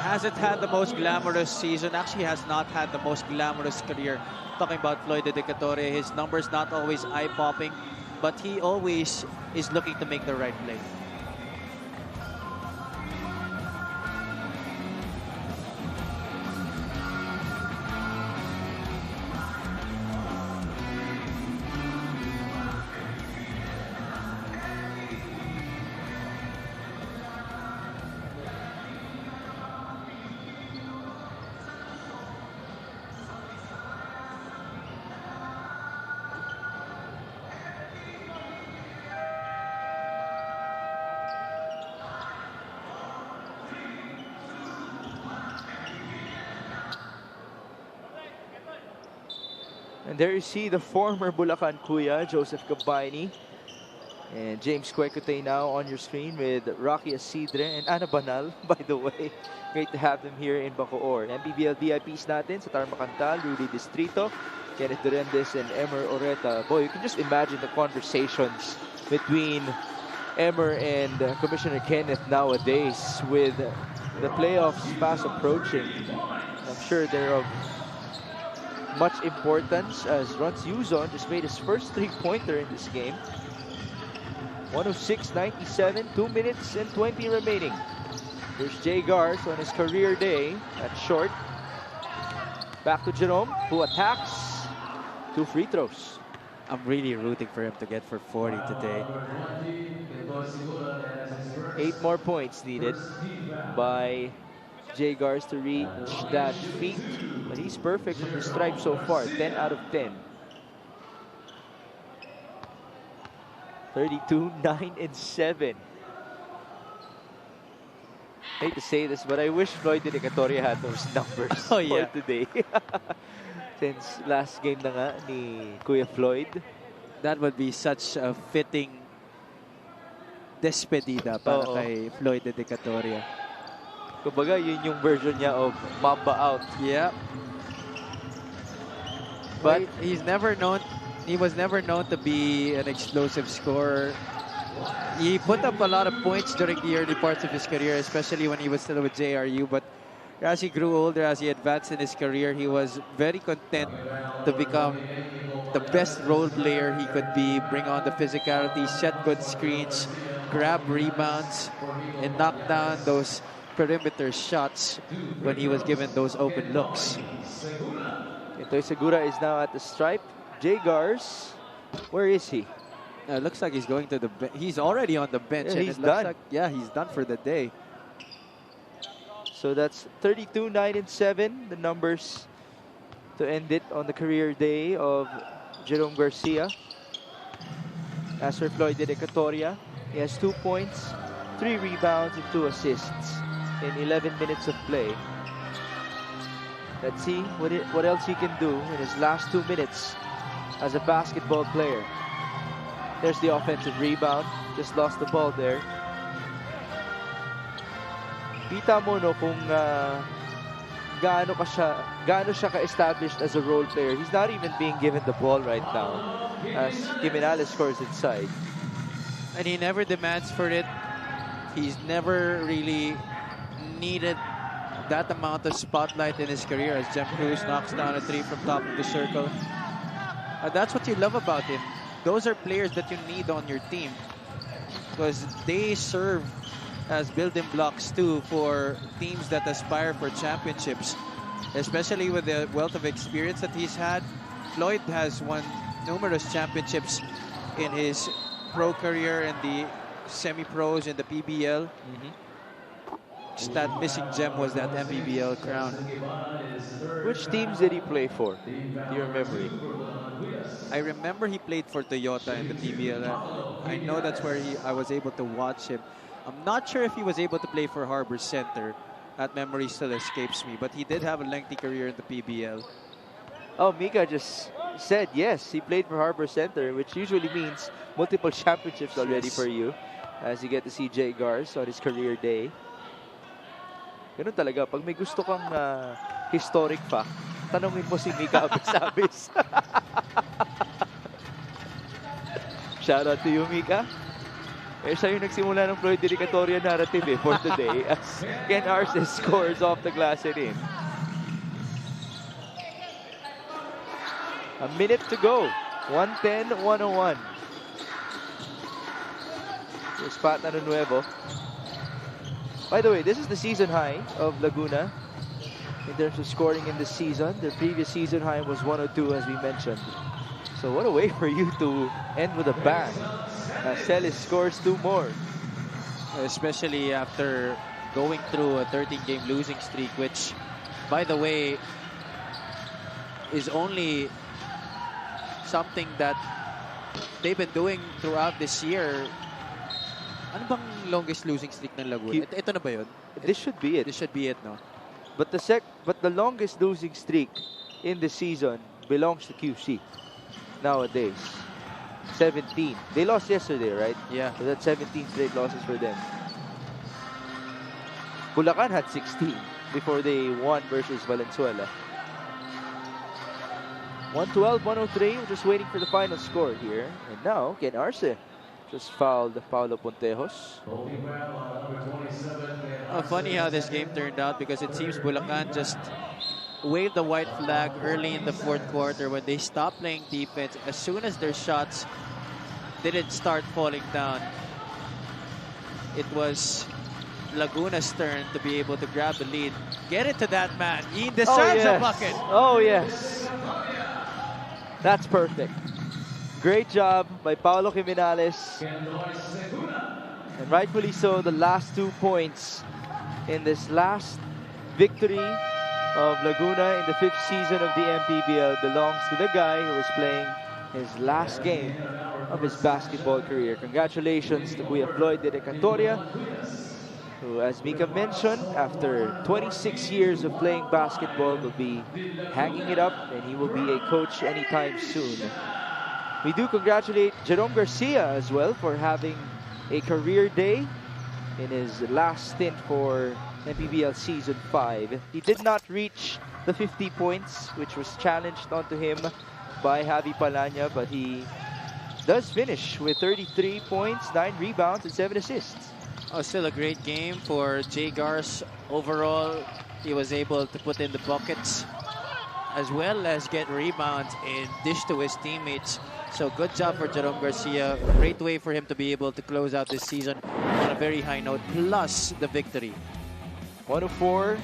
Hasn't had the most glamorous season. Actually has not had the most glamorous career. Talking about Floyd Dedicatoria, his numbers not always eye-popping, but he always is looking to make the right play.
And there you see the former Bulacan Kuya, Joseph Cabaini. And James Quecote now on your screen with Rocky Asidre and Ana Banal, by the way. Great to have them here in Bacoor. Mpbl VIPs natin sa Tarma Cantal, Rudy Distrito, Kenneth Durendes, and Emer Oreta. Boy, you can just imagine the conversations between Emer and Commissioner Kenneth nowadays with the playoffs fast approaching. I'm sure they're of much importance as Ron Yuzon just made his first 3-pointer in this game. 106-97, 2 minutes and 20 remaining. There's Jay Gars on his career day at short. Back to Jerome, who attacks. 2 free throws.
I'm really rooting for him to get for 40 today.
8 more points needed by Jay Gars to reach that feat. But he's perfect from the stripe so far. 10 out of 10. 32, 9, and 7. Hate to say this, but I wish Floyd Dedicatoria had those numbers
Oh, yeah.
for today. Since last game na nga ni Kuya Floyd.
That would be such a fitting despedida para kay Floyd Dedicatoria.
Kumbaga, yun yung version niya of Mamba out.
Yeah. But he was never known to be an explosive scorer. He put up a lot of points during the early parts of his career, especially when he was still with JRU. But as he grew older, as he advanced in his career, he was very content to become the best role player he could be, bring on the physicality, set good screens, grab rebounds, and knock down those perimeter shots when he was given those open looks.
Itoy Segura is now at the stripe. Jay Gars, where is he?
Looks like he's going to the he's already on the bench.
Yeah,
and
he's
it looks
done.
Like, yeah, he's done for the day.
So that's 32, 9, and 7. The numbers to end it on the career day of Jerome Garcia. As for Floyd De Catoria, he has 2 points, 3 rebounds, and 2 assists in 11 minutes of play. Let's see what else he can do in his last 2 minutes as a basketball player. There's the offensive rebound. Just lost the ball there. Kita mo no kung gaano siya ka-established as a role player. He's not even being given the ball right now as Jimenez scores inside.
And he never demands for it. He's never really needed that amount of spotlight in his career as Jem Cruz knocks down a 3 from top of the circle. That's what you love about him. Those are players that you need on your team because they serve as building blocks too for teams that aspire for championships, especially with the wealth of experience that he's had. Floyd has won numerous championships in his pro career and the semi-pros in the PBL. Just that missing gem was that Mpbl crown.
Which teams did he play for? Do you remember?
I remember he played for Toyota in the PBL. I know that's where I was able to watch him. I'm not sure if he was able to play for Harbor Center. That memory still escapes me, but he did have a lengthy career in the PBL.
Oh, Mika just said yes, he played for Harbor Center, which usually means multiple championships already for you, as you get to see Jay Gars on his career day. Ganun talaga, pag may gusto kang historic fact, tanungin mo si Mika Abisabis. Shout out to you, Mika. Eh, siya yung nagsimula ng Floyd De Catoria narrative for today as Ken Arce scores off the glass and in. A minute to go. 110-101. Here's Pat Nuevo. By the way, this is the season high of Laguna in terms of scoring in this season. The previous season high was 102, as we mentioned. So what a way for you to end with a bang. Celis scores 2 more.
Especially after going through a 13-game losing streak, which, by the way, is only something that they've been doing throughout this year. Ano bang longest losing streak ng Laguna? Ito na ba yun?
This should be it.
This should be it, no?
But the longest losing streak in the season belongs to QC nowadays. 17. They lost yesterday, right?
Yeah.
So that's 17 straight losses for them. Bulacan had 16 before they won versus Valenzuela. 112-103. We're just waiting for the final score here. And now, Ken Arce just fouled Paulo Pontejos.
Funny how this game turned out because it seems Bulacan just waved the white flag early in the 4th quarter when they stopped playing defense. As soon as their shots didn't start falling down, it was Laguna's turn to be able to grab the lead. Get it to that man. He deserves a bucket.
Oh, yes. That's perfect. Great job by Paulo Jimenez. And rightfully so, the last 2 points in this last victory of Laguna in the 5th season of the Mpbl belongs to the guy who is playing his last game of his basketball career. Congratulations to Kuya Floyd De Catoria, who, as Mika mentioned, after 26 years of playing basketball, will be hanging it up and he will be a coach anytime soon. We do congratulate Jerome Garcia as well for having a career day in his last stint for Mpbl Season 5. He did not reach the 50 points, which was challenged onto him by Javi Palanya, but he does finish with 33 points, 9 rebounds, and 7 assists.
Oh, still a great game for Jay Gars. Overall, he was able to put in the buckets as well as get rebounds and dish to his teammates. So good job for Jerome Garcia. Great way for him to be able to close out this season on a very high note, plus the victory.
114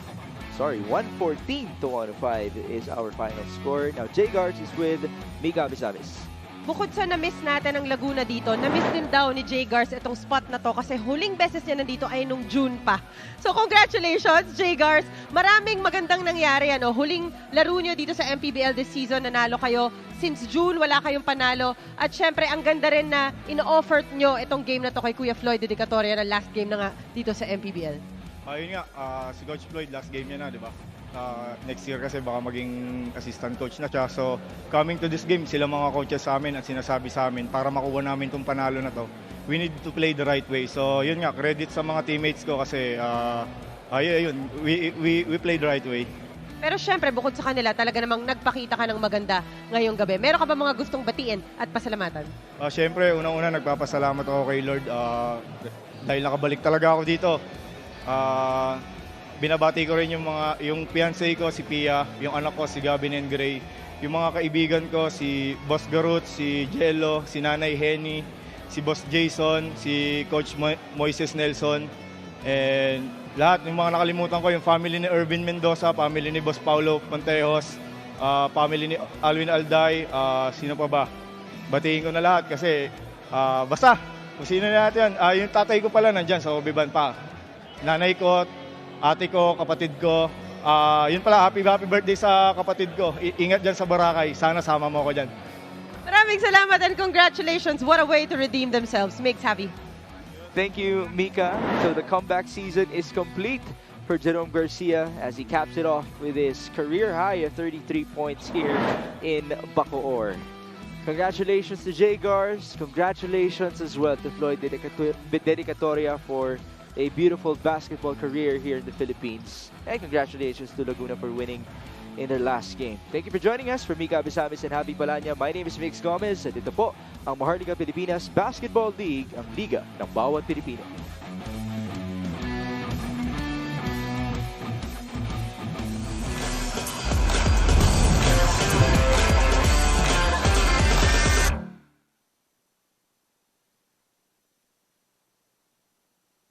to 105 is our final score. Now, J-Guards is with Mika Bisamis.
Bukod sa na-miss natin ang Laguna dito, na-miss din daw ni Jay Gars itong spot na to kasi huling beses niya nandito ay nung June pa. So congratulations, Jay Gars! Maraming magandang nangyari. Huling laro niyo dito sa Mpbl this season, nanalo kayo. Since June, wala kayong panalo. At syempre, ang ganda rin na ino-offer nyo itong game na to kay Kuya Floyd Dedicatoria na last game na nga dito sa Mpbl.
Yun nga, si Coach Floyd, last game niya na, di ba? Next year kasi baka maging assistant coach na siya. So, coming to this game, sila mga coaches sa amin at sinasabi sa amin, para makuha namin itong panalo na to, we need to play the right way. So, yun nga, credit sa mga teammates ko kasi, we play the right way.
Pero syempre, bukod sa kanila, talaga namang nagpakita ka ng maganda ngayong gabi. Meron ka ba mga gustong batiin at pasalamatan?
Syempre, unang-una nagpapasalamat ako kay Lord dahil nakabalik talaga ako dito. Binabati ko rin yung fiancé ko, si Pia, yung anak ko, si Gavin and Gray, yung mga kaibigan ko, si Boss Garut, si Jello, si Nanay Henny, si Boss Jason, si Coach Moises Nelson, and lahat, yung mga nakalimutan ko, yung family ni Ervin Mendoza, family ni Boss Paulo Montejos, family ni Alwin Alday, sino pa ba? Batiin ko na lahat kasi basta, kung sino na natin yan, yung tatay ko pala nandyan sa Obiban pa. Nanay ko, ate ko, kapatid ko. Yun pala, happy birthday sa kapatid ko. Ingat dyan sa Boracay. Sana sama mo ko dyan.
Maraming salamat and congratulations. What a way to redeem themselves. Makes happy.
Thank you, Mika. So the comeback season is complete for Jerome Garcia as he caps it off with his career high of 33 points here in Bacoor. Congratulations to Jay Gars. Congratulations as well to Floyd Dedicatoria for a beautiful basketball career here in the Philippines. And congratulations to Laguna for winning in their last game. Thank you for joining us. For Mika Bisamis and Happy Balanya, my name is Mix Gomez. At ito po ang Maharlika Pilipinas Basketball League, ang liga ng bawat Pilipino.